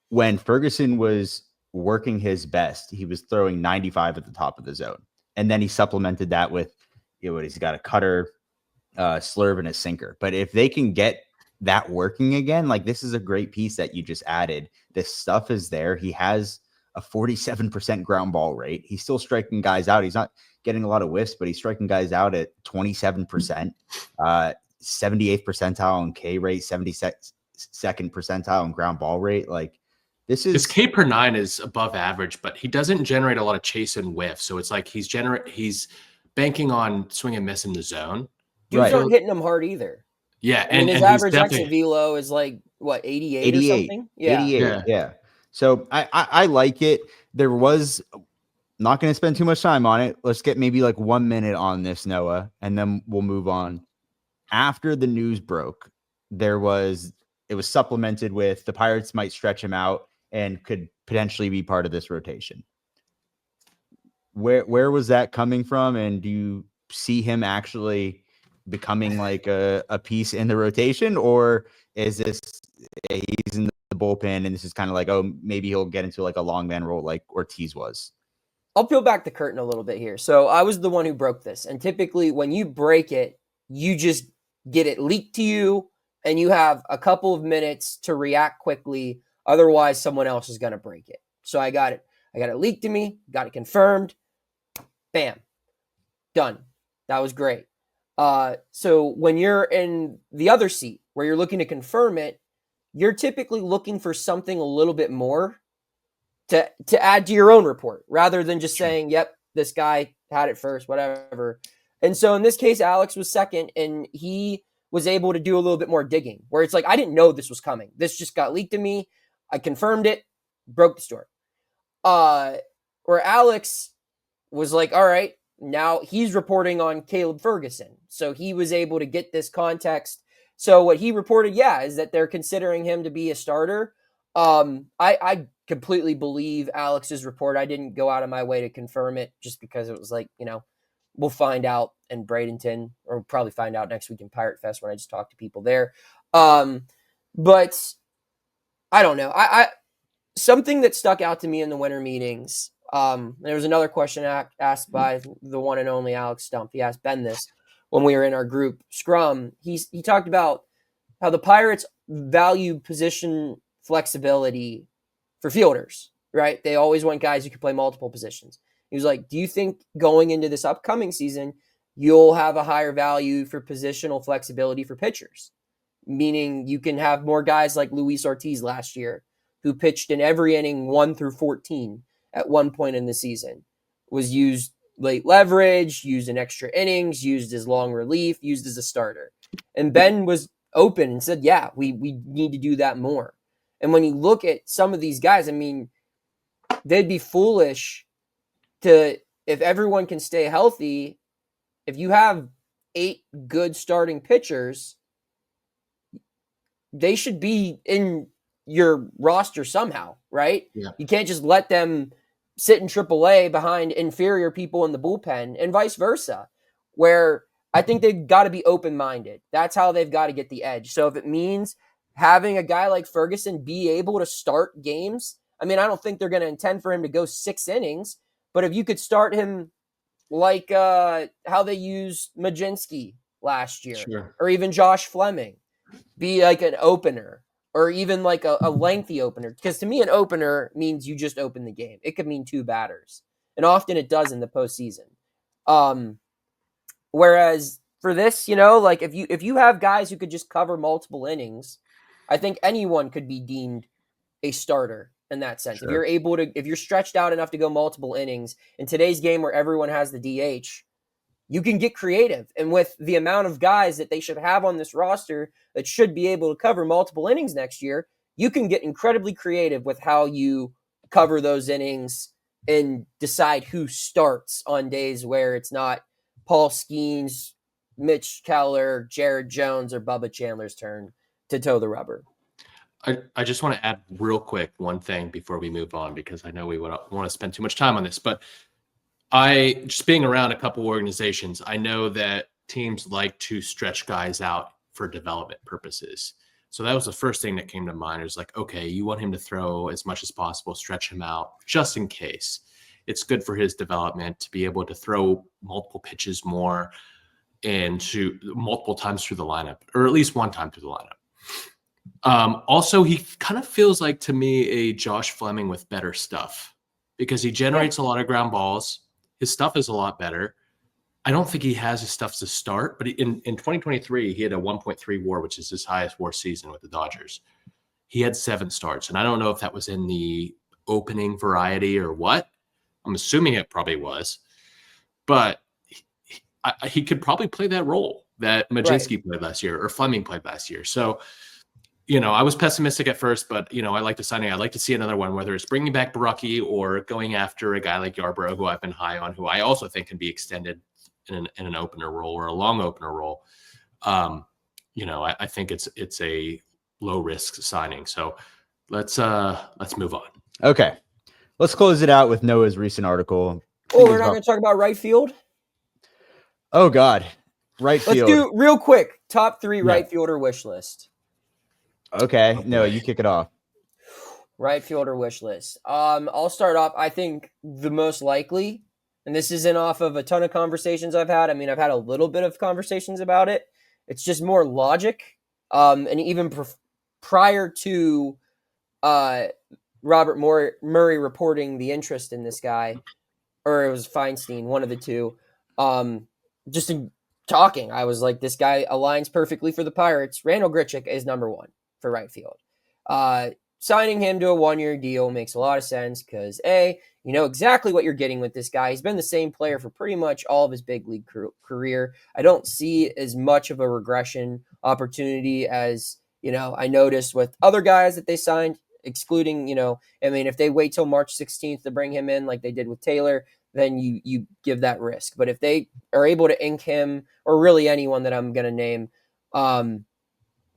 When Ferguson was working his best, he was throwing 95 at the top of the zone. And then he supplemented that with, he's got a cutter, slurve, and a sinker. But if they can get that working again, like, this is a great piece that you just added. This stuff is there. He has a 47% ground ball rate. He's still striking guys out. He's not getting a lot of whiffs, but he's striking guys out at 27%, 78th percentile in K rate, 72nd percentile in ground ball rate. Like, this is, his K per 9 is above average, but he doesn't generate a lot of chase and whiff. So it's like he's banking on swing and miss in the zone. Dudes aren't hitting them hard either. Yeah, and his average exit velo is like what, 88 or something? Yeah. 88, yeah. So I like it. There was, not going to spend too much time on it. Let's get maybe like 1 minute on this, Noah, and then we'll move on. After the news broke, it was supplemented with the Pirates might stretch him out and could potentially be part of this rotation. Where was that coming from? And do you see him actually becoming like a piece in the rotation, or is this he's in the bullpen and this is kind of like, oh, maybe he'll get into like a long man role like Ortiz was? I'll peel back the curtain a little bit here. So I was the one who broke this, and typically when you break it, you just get it leaked to you and you have a couple of minutes to react quickly. Otherwise, someone else is going to break it. So I got it leaked to me, got it confirmed. Bam. Done. That was great. So when you're in the other seat where you're looking to confirm it, you're typically looking for something a little bit more to add to your own report rather than just saying, yep, this guy had it first, whatever. And so in this case, Alex was second, and he was able to do a little bit more digging where it's like, I didn't know this was coming. This just got leaked to me. I confirmed it, broke the story. Where Alex was like, all right, now he's reporting on Caleb Ferguson. So he was able to get this context. So what he reported, is that they're considering him to be a starter. I completely believe Alex's report. I didn't go out of my way to confirm it just because it was like, we'll find out in Bradenton, or we'll probably find out next week in Pirate Fest when I just talk to people there. But I don't know. I something that stuck out to me in the winter meetings. There was another question asked by the one and only Alex Stump. He asked Ben this when we were in our group scrum. He talked about how the Pirates value position flexibility for fielders, right? They always want guys who can play multiple positions. He was like, do you think going into this upcoming season, you'll have a higher value for positional flexibility for pitchers? Meaning you can have more guys like Luis Ortiz last year, who pitched in every inning 1 through 14 at one point in the season, was used late leverage, used in extra innings, used as long relief, used as a starter. And Ben was open and said, yeah, we need to do that more. And when you look at some of these guys, I mean, they'd be foolish to, if everyone can stay healthy, if you have 8 good starting pitchers, they should be in your roster somehow, right? Yeah. You can't just let them sit in AAA behind inferior people in the bullpen, and vice versa, where I think they've got to be open-minded. That's how they've got to get the edge. So if it means having a guy like Ferguson be able to start games, I mean, I don't think they're going to intend for him to go 6 innings, but if you could start him like how they used Majinski last year, Sure. or even Josh Fleming, be like an opener, or even like a lengthy opener. Because to me, an opener means you just open the game. It could mean 2 batters. And often it does in the postseason. Whereas for this, like if you have guys who could just cover multiple innings, I think anyone could be deemed a starter in that sense. Sure. If you're able to, if you're stretched out enough to go multiple innings in today's game where everyone has the DH, you can get creative. And with the amount of guys that they should have on this roster that should be able to cover multiple innings next year, you can get incredibly creative with how you cover those innings and decide who starts on days where it's not Paul Skeens, Mitch Keller, Jared Jones, or Bubba Chandler's turn to toe the rubber. I just want to add real quick one thing before we move on, because I know we want to spend too much time on this, but I, just being around a couple organizations, I know that teams like to stretch guys out for development purposes. So that was the first thing that came to mind. It was like, okay, you want him to throw as much as possible, stretch him out just in case. It's good for his development to be able to throw multiple pitches more and to multiple times through the lineup, or at least one time through the lineup. Also, he kind of feels like, to me, a Josh Fleming with better stuff, because he generates a lot of ground balls. His stuff is a lot better. I don't think he has his stuff to start, but in 2023, he had a 1.3 WAR, which is his highest WAR season with the Dodgers. He had 7 starts, and I don't know if that was in the opening variety or what. I'm assuming it probably was, but he could probably play that role that Majinski played last year, or Fleming played last year. So, I was pessimistic at first, but, I like the signing. I'd like to see another one, whether it's bringing back Barucki or going after a guy like Yarbrough, who I've been high on, who I also think can be extended in an opener role, or a long opener role. I think it's a low risk signing. So let's move on. Okay. Let's close it out with Noah's recent article. Oh, we're not going to talk about right field? Oh, God. Right field. Let's do real quick. Top 3 right fielder wish list. Okay. No, you kick it off. Right fielder wish list. I'll start off. I think the most likely, and this isn't off of a ton of conversations I've had. I mean, I've had a little bit of conversations about it. It's just more logic. And even prior to Robert Murray reporting the interest in this guy, or it was Feinstein, one of the two. Just in talking, I was like, this guy aligns perfectly for the Pirates. Randall Grichuk is number 1 for right field. Signing him to a 1-year deal makes a lot of sense because you know exactly what you're getting with this guy. He's been the same player for pretty much all of his big league career. I don't see as much of a regression opportunity as, you know, I noticed with other guys that they signed, excluding, you know, I mean, if they wait till March 16th to bring him in like they did with Taylor, then you give that risk. But if they are able to ink him, or really anyone that I'm going to name,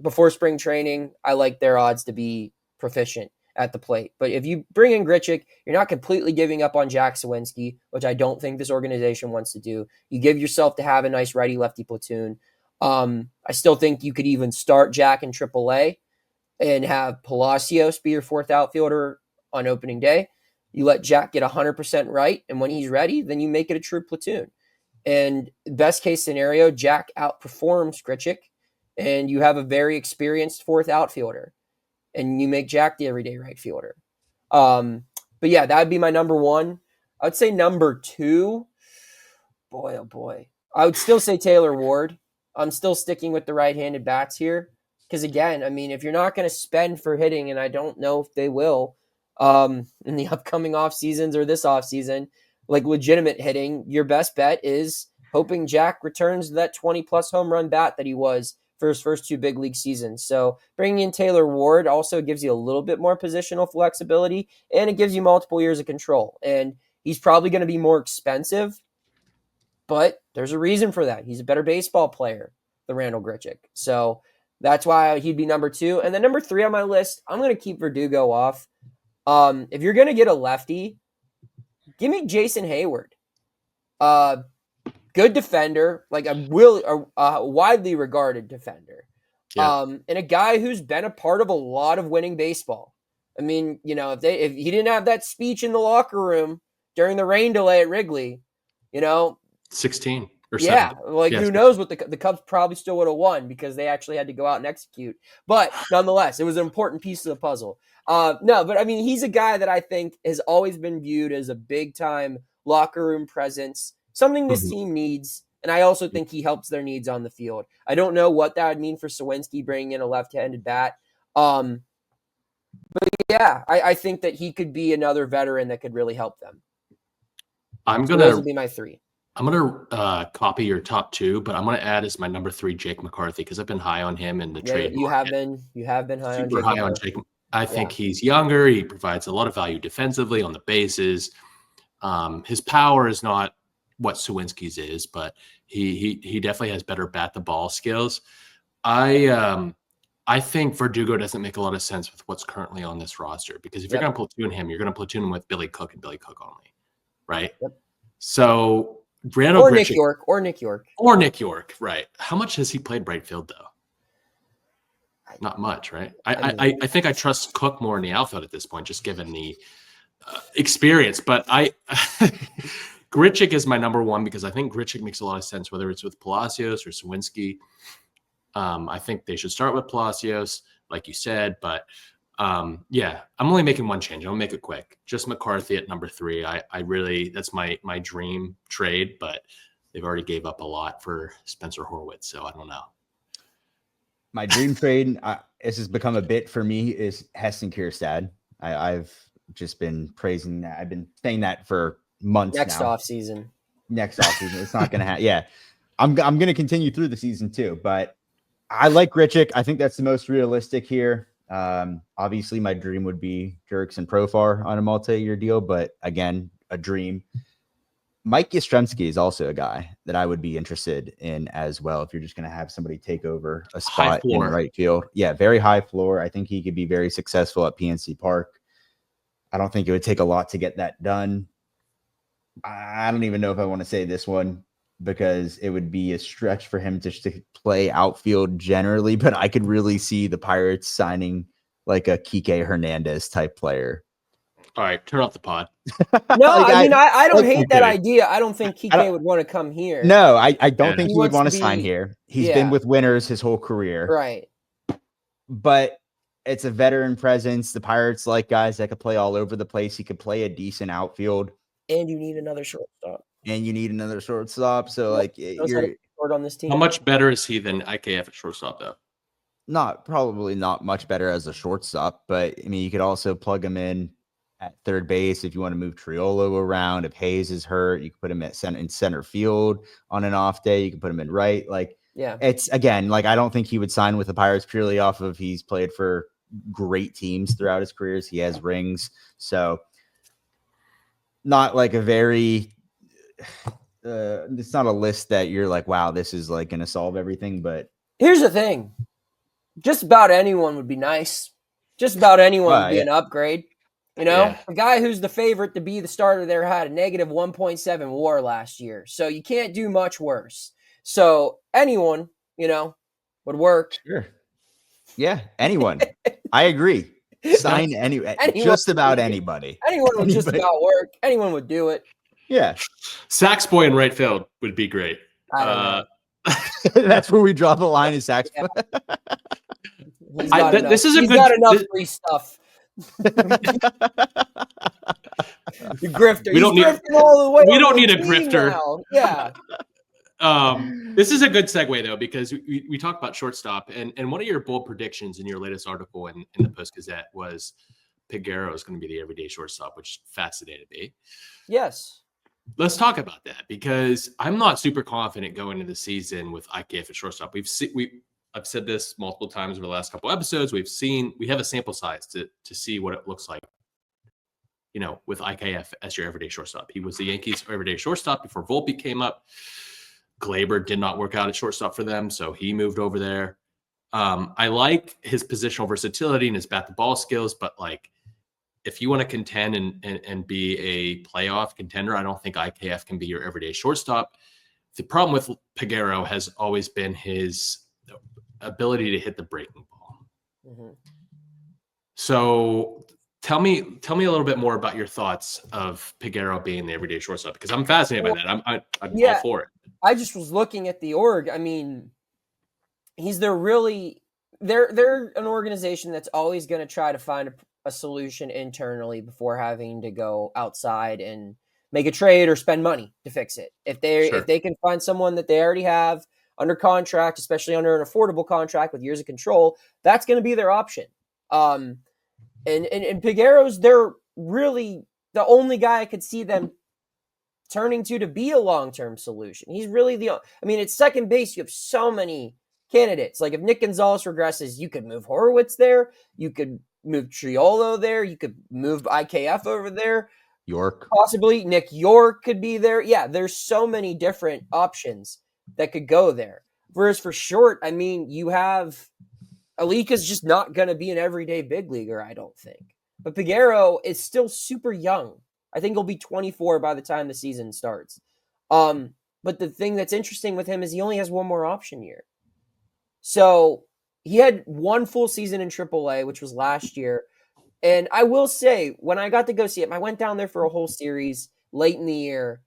before spring training, I like their odds to be proficient at the plate. But if you bring in Grichuk, you're not completely giving up on Jack Sawinski, which I don't think this organization wants to do. You give yourself to have a nice righty-lefty platoon. I still think you could even start Jack in AAA and have Palacios be your 4th outfielder on opening day. You let Jack get 100% right, and when he's ready, then you make it a true platoon. And best case scenario, Jack outperforms Grichuk, and you have a very experienced 4th outfielder, and you make Jack the everyday right fielder. But yeah, that would be my number 1. I would say number 2, boy, oh boy. I would still say Taylor Ward. I'm still sticking with the right-handed bats here. Because again, I mean, if you're not going to spend for hitting, and I don't know if they will in the upcoming off seasons or this off season, like legitimate hitting, your best bet is hoping Jack returns to that 20-plus home run bat that he was for his first 2 big league seasons. So bringing in Taylor Ward also gives you a little bit more positional flexibility, and it gives you multiple years of control. And he's probably going to be more expensive, but there's a reason for that. He's a better baseball player than Randall Grichuk. So that's why he'd be number 2. And then number 3 on my list, I'm going to keep Verdugo off. If you're going to get a lefty, give me Jason Hayward. Good defender, like a widely regarded defender. Yeah. And a guy who's been a part of a lot of winning baseball. I mean, you know, if he didn't have that speech in the locker room during the rain delay at Wrigley, you know, 16 or 7. Yeah, like who knows what the Cubs probably still would have won because they actually had to go out and execute. But nonetheless, it was an important piece of the puzzle. No, but I mean, he's a guy that I think has always been viewed as a big time locker room presence, something this team needs. And I also think he helps their needs on the field. I don't know what that would mean for Sawinski bringing in a left-handed bat. But yeah, I think that he could be another veteran that could really help them. Those would be my 3. I'm going to copy your top 2, but I'm going to add as my number 3, Jake McCarthy, because I've been high on him in the trade market. You have been high Super on Jake. I think he's younger. He provides a lot of value defensively on the bases. His power is not what Sawinski's is, but he definitely has better bat the ball skills. I think Verdugo doesn't make a lot of sense with what's currently on this roster, because if you're going to platoon him, you're going to platoon him with Billy Cook and Billy Cook only, right? Yep. So Randall Grichuk, Nick York, right? How much has he played right field though? Not much, right? I think I trust Cook more in the outfield at this point, just given the experience. But Grichuk is my number 1 because I think Grichuk makes a lot of sense, whether it's with Palacios or Sawinski. I think they should start with Palacios, like you said. But yeah, I'm only making one change. I'll make it quick. Just McCarthy at number 3. I really, that's my dream trade, but they've already gave up a lot for Spencer Horwitz, so I don't know. My dream trade, this has become a bit for me, is Heston Kierstad. I've just been praising that. I've been saying that for months Next now. off season. It's not going to happen. Yeah, I'm going to continue through the season too, but I like Grichuk. I think that's the most realistic here. Obviously, my dream would be Jerks and Profar on a multi-year deal, but again, a dream. Mike Yastrzemski is also a guy that I would be interested in as well. If you're just going to have somebody take over a spot in right field. Yeah, very high floor. I think he could be very successful at PNC Park. I don't think it would take a lot to get that done. I don't even know if I want to say this one because it would be a stretch for him to play outfield generally, but I could really see the Pirates signing like a Kike Hernandez type player. All right, turn off the pod. No, I mean, I don't hate that idea. I don't think Kike would want to come here. No, I don't think he would want to sign here. He's been with winners his whole career. Right. But it's a veteran presence. The Pirates like guys that could play all over the place. He could play a decent outfield. And you need another shortstop. and you need another shortstop. So like you're short on this team. How much better is he than IKF at shortstop though? Probably not much better as a shortstop, but I mean, you could also plug him in at third base if you want to move Triolo around. If Hayes is hurt, you can put him at center field on an off day. You can put him in right. Like, yeah, it's again, like, I don't think he would sign with the Pirates purely off of he's played for great teams throughout his careers. He has rings. So not like a very, it's not a list that you're like, wow, this is like going to solve everything. But here's the thing. Just about anyone would be nice. Just about anyone would be an upgrade. You know, a guy who's the favorite to be the starter there had a negative 1.7 WAR last year. So you can't do much worse. So anyone, you know, would work. Sure. Yeah, anyone. I agree. Sign anyone, just about anybody. Anyone would just about work. Anyone would do it. Yeah. Sax boy in right field would be great. I don't know. That's where we draw the line in Sax. Yeah. He's got enough free stuff. The grifter. We don't need all the way. We don't need a grifter. Now. Yeah. This is a good segue though, because we talked about shortstop, and one of your bold predictions in your latest article in the Post Gazette was Peguero is going to be the everyday shortstop, which fascinated me. Yes. Let's talk about that, because I'm not super confident going into the season with IKF at shortstop. I've said this multiple times over the last couple episodes. We have a sample size to see what it looks like, you know, with IKF as your everyday shortstop. He was the Yankees' everyday shortstop before Volpe came up. Glaber did not work out at shortstop for them, so he moved over there. I like his positional versatility and his bat to ball skills, but like, if you want to contend and be a playoff contender, I don't think IKF can be your everyday shortstop. The problem with Peguero has always been his ability to hit the breaking ball. Mm-hmm. So tell me a little bit more about your thoughts of Peguero being the everyday shortstop, because I'm fascinated by that. I'm all for it. I just was looking at the org. I mean, they're an organization that's always going to try to find a solution internally before having to go outside and make a trade or spend money to fix it. If they can find someone that they already have under contract, especially under an affordable contract with years of control, that's going to be their option. And Peguero's, they're really the only guy I could see them turning to be a long-term solution. He's really at second base, you have so many candidates. Like if Nick Gonzalez regresses, you could move Horowitz there. You could move Triolo there. You could move IKF over there. York. Possibly Nick York could be there. Yeah, there's so many different options that could go there. Whereas for short, I mean, you have Alika's just not going to be an everyday big leaguer, I don't think. But Peguero is still super young. I think he'll be 24 by the time the season starts. But the thing that's interesting with him is he only has one more option year. So he had one full season in AAA, which was last year. And I will say, when I got to go see him, I went down there for a whole series late in the year.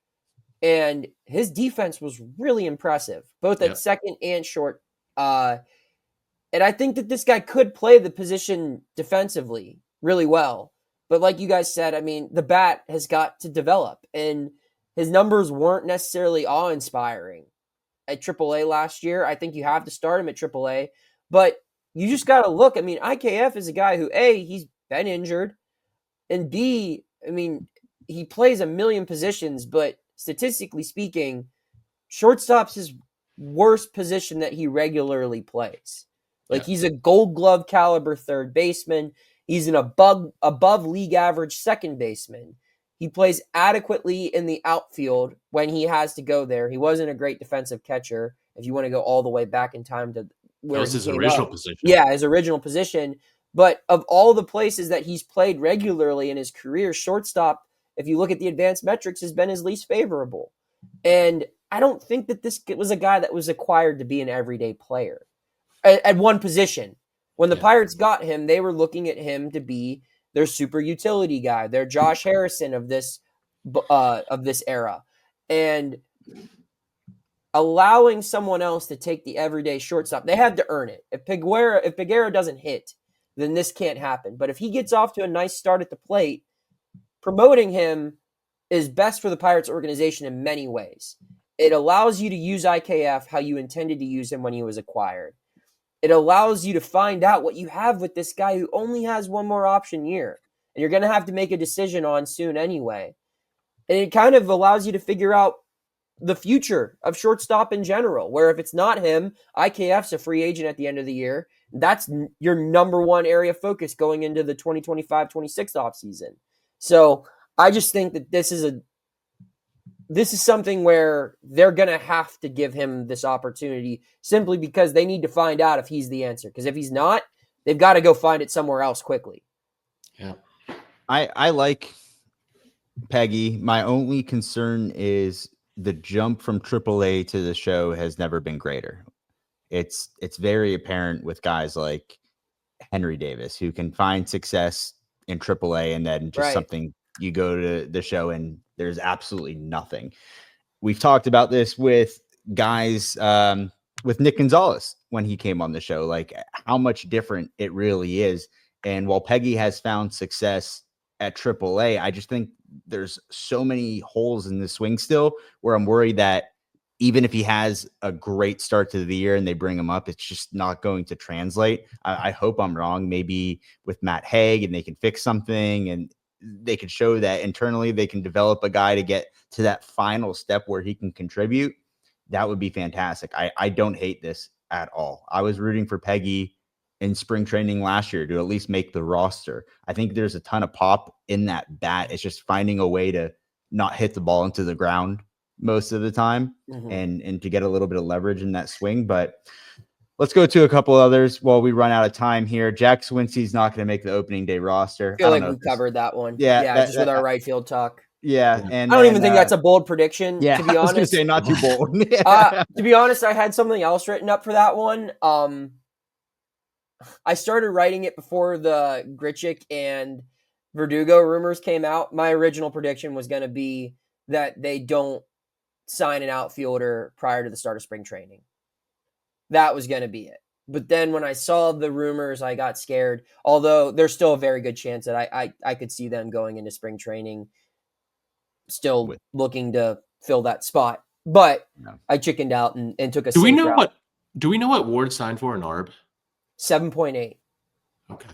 And his defense was really impressive, both at second and short. And I think that this guy could play the position defensively really well. But like you guys said, I mean, the bat has got to develop. And his numbers weren't necessarily awe-inspiring at AAA last year. I think you have to start him at AAA. But you just got to look. I mean, IKF is a guy who, A, he's been injured. And B, I mean, he plays a million positions, but statistically speaking, shortstop's his worst position that he regularly plays. Like he's a Gold Glove caliber third baseman. He's an above league average second baseman. He plays adequately in the outfield when he has to go there. He wasn't a great defensive catcher. If you want to go all the way back in time to where that was his original position. Yeah, his original position. But of all the places that he's played regularly in his career, shortstop, if you look at the advanced metrics, has been his least favorable. And I don't think that this was a guy that was acquired to be an everyday player at one position. When the Pirates got him, they were looking at him to be their super utility guy, their Josh Harrison of this era. And allowing someone else to take the everyday shortstop, they had to earn it. If Peguero doesn't hit, then this can't happen. But if he gets off to a nice start at the plate, promoting him is best for the Pirates organization in many ways. It allows you to use IKF how you intended to use him when he was acquired. It allows you to find out what you have with this guy who only has one more option year, and you're going to have to make a decision on soon anyway. And it kind of allows you to figure out the future of shortstop in general, where if it's not him, IKF's a free agent at the end of the year. That's your number one area of focus going into the 2025-26 offseason. So I just think that this is something where they're going to have to give him this opportunity simply because they need to find out if he's the answer. Because if he's not, they've got to go find it somewhere else quickly. Yeah. I like Peggy. My only concern is the jump from AAA to the show has never been greater. It's very apparent with guys like Henry Davis, who can find success in AAA and then just something you go to the show and there's absolutely nothing. We've talked about this with guys, with Nick Gonzalez when he came on the show, like how much different it really is. And while Peggy has found success at AAA, I just think there's so many holes in the swing still where I'm worried that even if he has a great start to the year and they bring him up, it's just not going to translate. I hope I'm wrong. Maybe with Matt Haig and they can fix something and they can show that internally they can develop a guy to get to that final step where he can contribute. That would be fantastic. I don't hate this at all. I was rooting for Peggy in spring training last year to at least make the roster. I think there's a ton of pop in that bat. It's just finding a way to not hit the ball into the ground most of the time and to get a little bit of leverage in that swing. But let's go to a couple others while we run out of time here. Jack Swincy's not going to make the opening day roster. I feel like we covered that one. Yeah, just with our right field talk. Yeah, and I don't even think that's a bold prediction. Yeah, to be honest, I was going to say not too bold. To be honest, I had something else written up for that one. I started writing it before the Grichuk and Verdugo rumors came out. My original prediction was going to be that they don't sign an outfielder prior to the start of spring training. That was going to be it. But then when I saw the rumors, I got scared. Although there's still a very good chance that I could see them going into spring training still looking to fill that spot. But I chickened out and took a Do we know what Ward signed for in ARB? 7.8. Okay.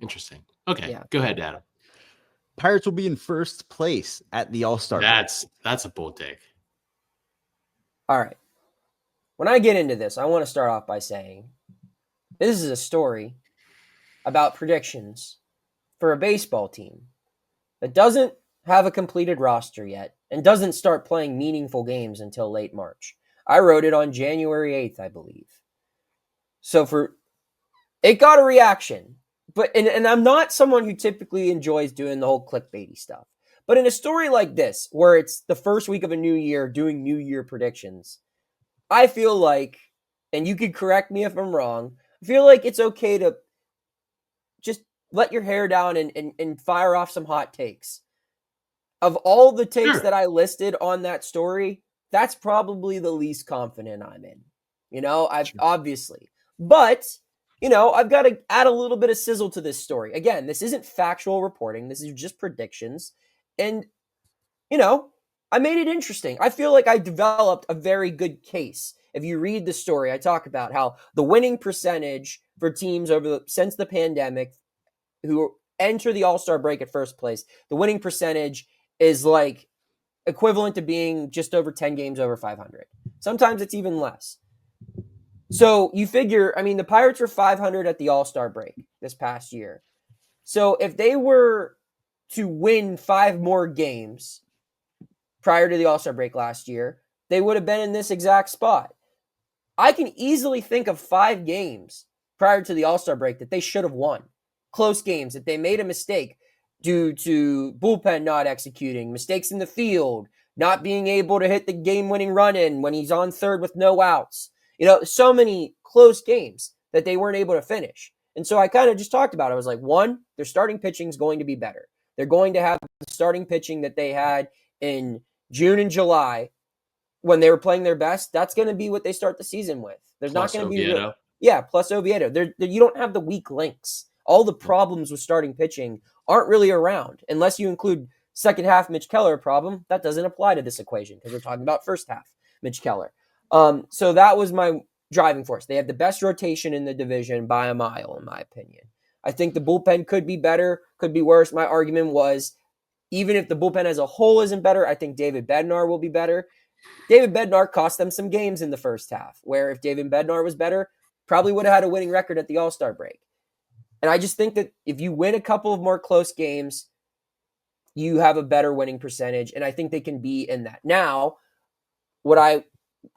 Interesting. Okay. Yeah. Go ahead, Adam. Pirates will be in first place at the All-Star. That's a bold take. All right. When I get into this, I want to start off by saying this is a story about predictions for a baseball team that doesn't have a completed roster yet and doesn't start playing meaningful games until late March. I wrote it on January 8th, I believe. So it got a reaction. But and I'm not someone who typically enjoys doing the whole clickbaity stuff. But in a story like this, where it's the first week of a new year doing New Year predictions, I feel like, and you could correct me if I'm wrong, I feel like it's okay to just let your hair down and fire off some hot takes. Of all the takes that I listed on that story, that's probably the least confident I'm in. Obviously. But, I've got to add a little bit of sizzle to this story. Again, this isn't factual reporting. This is just predictions. And, I made it interesting. I feel like I developed a very good case. If you read the story, I talk about how the winning percentage for teams since the pandemic who enter the All-Star break at first place, the winning percentage is like equivalent to being just over 10 games over 500. Sometimes it's even less. So you figure, the Pirates were 500 at the All-Star break this past year. So if they were to win 5 more games prior to the All-Star break last year, they would have been in this exact spot. I can easily think of 5 games prior to the All-Star break that they should have won. Close games that they made a mistake due to bullpen not executing, mistakes in the field, not being able to hit the game-winning run-in when he's on third with no outs. So many close games that they weren't able to finish. And so I kind of just talked about it. I was like, 1, their starting pitching is going to be better. They're going to have the starting pitching that they had in June and July when they were playing their best. That's going to be what they start the season with. There's plus not going to be Oviedo. Plus Oviedo. You don't have the weak links. All the problems with starting pitching aren't really around unless you include second half Mitch Keller problem, that doesn't apply to this equation because we're talking about first half Mitch Keller. So that was my driving force. They have the best rotation in the division by a mile, in my opinion. I think the bullpen could be better, could be worse. My argument was, even if the bullpen as a whole isn't better, I think David Bednar will be better. David Bednar cost them some games in the first half, where if David Bednar was better, probably would have had a winning record at the All-Star break. And I just think that if you win a couple of more close games, you have a better winning percentage, and I think they can be in that. Now, what I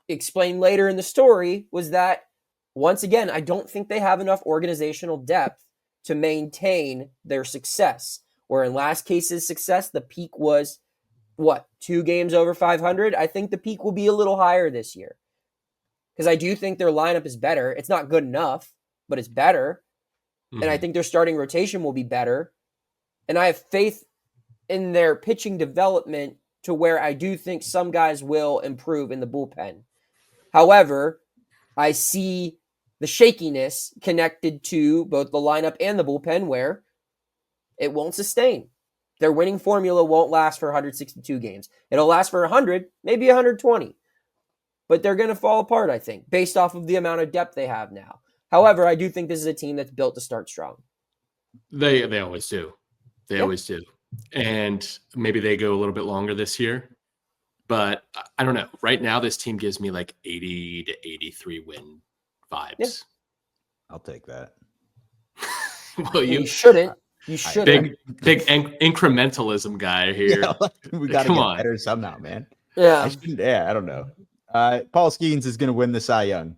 explained later in the story was that, once again, I don't think they have enough organizational depth to maintain their success. Where in last case's success, the peak was, 2 games over 500? I think the peak will be a little higher this year. Because I do think their lineup is better. It's not good enough, but it's better. And I think their starting rotation will be better. And I have faith in their pitching development to where I do think some guys will improve in the bullpen. However, I see the shakiness connected to both the lineup and the bullpen where it won't sustain. Their winning formula won't last for 162 games. It'll last for 100, maybe 120. But they're going to fall apart, I think, based off of the amount of depth they have now. However, I do think this is a team that's built to start strong. They always do. They always do. And maybe they go a little bit longer this year. But I don't know. Right now, this team gives me like 80 to 83 win vibes. Yeah. I'll take that. Well, you shouldn't. You shouldn't. Big incrementalism guy here. Yeah, we got to get better somehow, man. Yeah. I don't know. Paul Skeens is going to win the Cy Young.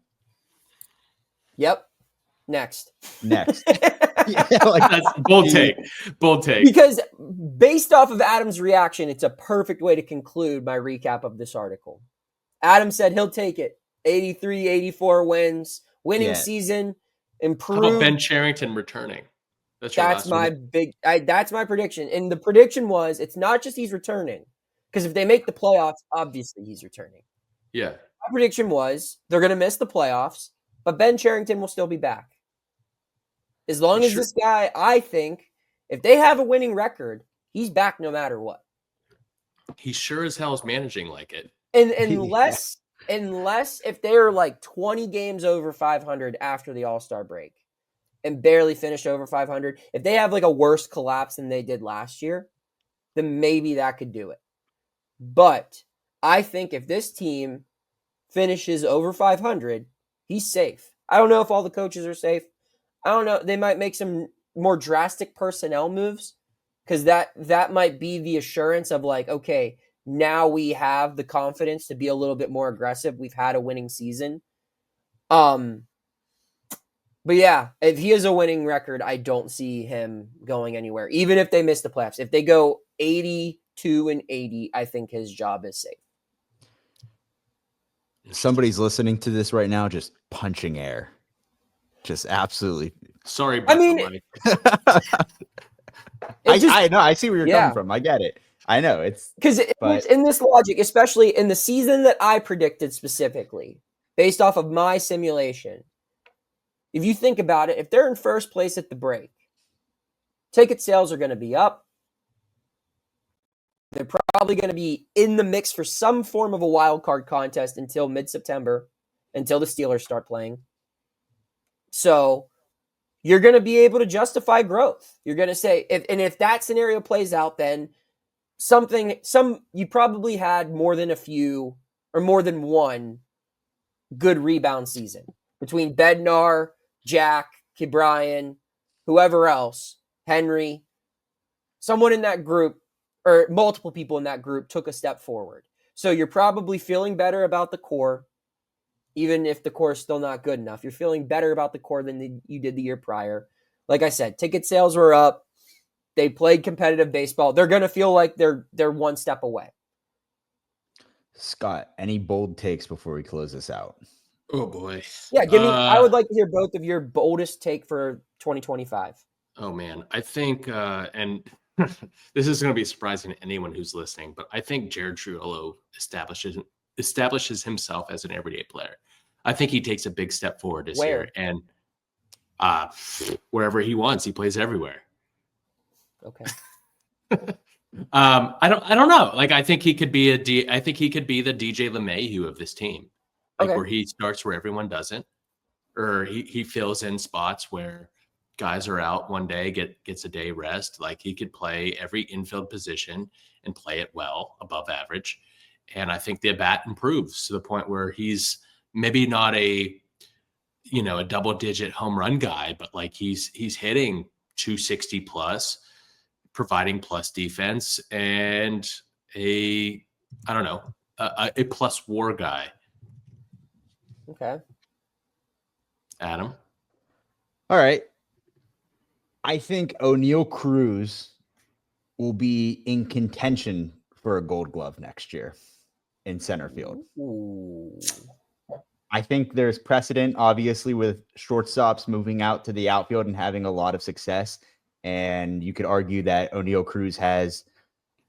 Yep. Next. Yeah, that's bold take. Bold take. Because based off of Adam's reaction, it's a perfect way to conclude my recap of this article. Adam said he'll take it. 83, 84 wins, winning season, improve. How about Ben Cherington returning? That's my that's my prediction. And the prediction was, it's not just he's returning. Because if they make the playoffs, obviously he's returning. Yeah. My prediction was they're going to miss the playoffs, but Ben Cherington will still be back. As long as this guy, I think, if they have a winning record, he's back no matter what. He sure as hell is managing like it. And unless if they're like 20 games over 500 after the All-Star break and barely finish over 500, if they have like a worse collapse than they did last year, then maybe that could do it. But I think if this team finishes over 500, he's safe. I don't know if all the coaches are safe. I don't know. They might make some more drastic personnel moves because that might be the assurance of like, okay, now we have the confidence to be a little bit more aggressive. We've had a winning season. But yeah, if he has a winning record, I don't see him going anywhere. Even if they miss the playoffs. If they go 82-80, I think his job is safe. Somebody's listening to this right now, just punching air. Just absolutely. Sorry. I mean, I know. I see where you're coming from. I get it. I know it's because in this logic, especially in the season that I predicted specifically, based off of my simulation, if you think about it, if they're in first place at the break, ticket sales are going to be up. They're probably going to be in the mix for some form of a wild card contest until mid-September, until the Steelers start playing. So you're going to be able to justify growth. You're going to say, if that scenario plays out, then you probably had more than a few or more than one good rebound season between Bednar, Jack, Ke'Bryan, whoever else, Henry, someone in that group or multiple people in that group took a step forward. So you're probably feeling better about the core, even if the core is still not good enough. You're feeling better about the core than you did the year prior. Like I said, ticket sales were up. They played competitive baseball. They're going to feel like they're one step away. Scott, any bold takes before we close this out? Oh boy. Yeah, give me. I would like to hear both of your boldest take for 2025. Oh man, I think, and this is going to be surprising to anyone who's listening, but I think Jared Triolo establishes himself as an everyday player. I think he takes a big step forward this year, and wherever he wants, he plays everywhere. Okay. I don't know. Like, I think he could be I think he could be the DJ LeMahieu of this team, like where he starts where everyone doesn't, or he fills in spots where guys are out one day, gets a day rest. Like, he could play every infield position and play it well, above average. And I think the bat improves to the point where he's maybe not a double-digit home run guy, but like he's hitting 260 plus, providing plus defense, and a plus WAR guy. Okay. Adam? All right. I think O'Neal Cruz will be in contention for a Gold Glove next year in center field. Ooh. I think there's precedent, obviously, with shortstops moving out to the outfield and having a lot of success. And you could argue that O'Neal Cruz has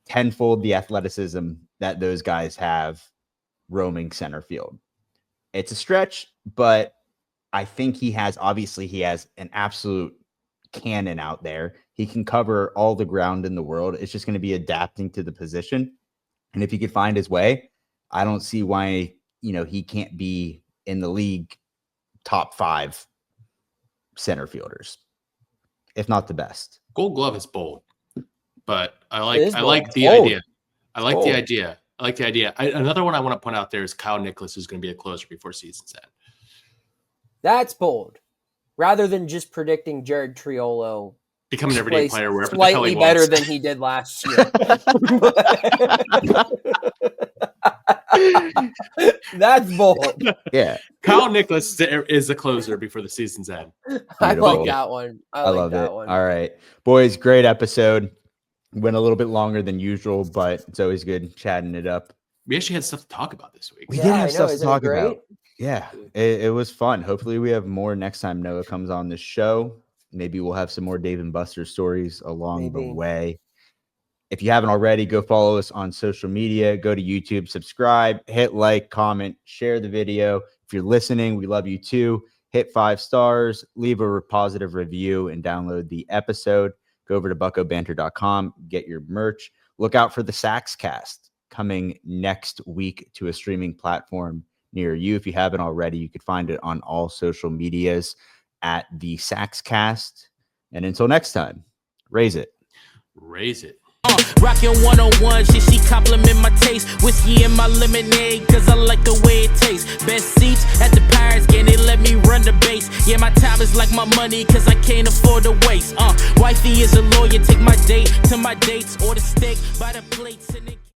tenfold the athleticism that those guys have roaming center field. It's a stretch, but I think he has an absolute cannon out there. He can cover all the ground in the world. It's just going to be adapting to the position. And if he could find his way, I don't see why, he can't be in the league top 5 center fielders, if not the best. Gold Glove is bold, but I like the idea. I like the idea. Another one I want to point out there is Kyle Nicholas is going to be a closer before season's end. That's bold. Rather than just predicting Jared Triolo becoming an everyday player wherever slightly better than he did last year. That's bold. Yeah. Kyle Nicholas is the closer before the season's end. I like that one. I love that one. All right. Boys, great episode. Went a little bit longer than usual, but it's always good chatting it up. We actually had stuff to talk about this week. We did have stuff to talk about. Yeah, it was fun. Hopefully we have more next time Noah comes on the show. Maybe we'll have some more Dave and Buster stories along the way. If you haven't already, go follow us on social media. Go to YouTube, subscribe, hit like, comment, share the video. If you're listening, we love you too. Hit 5 stars, leave a positive review, and download the episode. Go over to buckobanter.com, get your merch. Look out for the Saxcast coming next week to a streaming platform near you. If you haven't already, you could find it on all social medias at the Saxcast. And until next time, raise it. Raise it. Rockin' 101, she compliment my taste. Whiskey in my lemonade, cause I like the way it tastes. Best seats at the Pirates game, they let me run the base. Yeah, my time is like my money, cause I can't afford to waste. Wifey is a lawyer, take my date to my dates. Or the steak by the plates and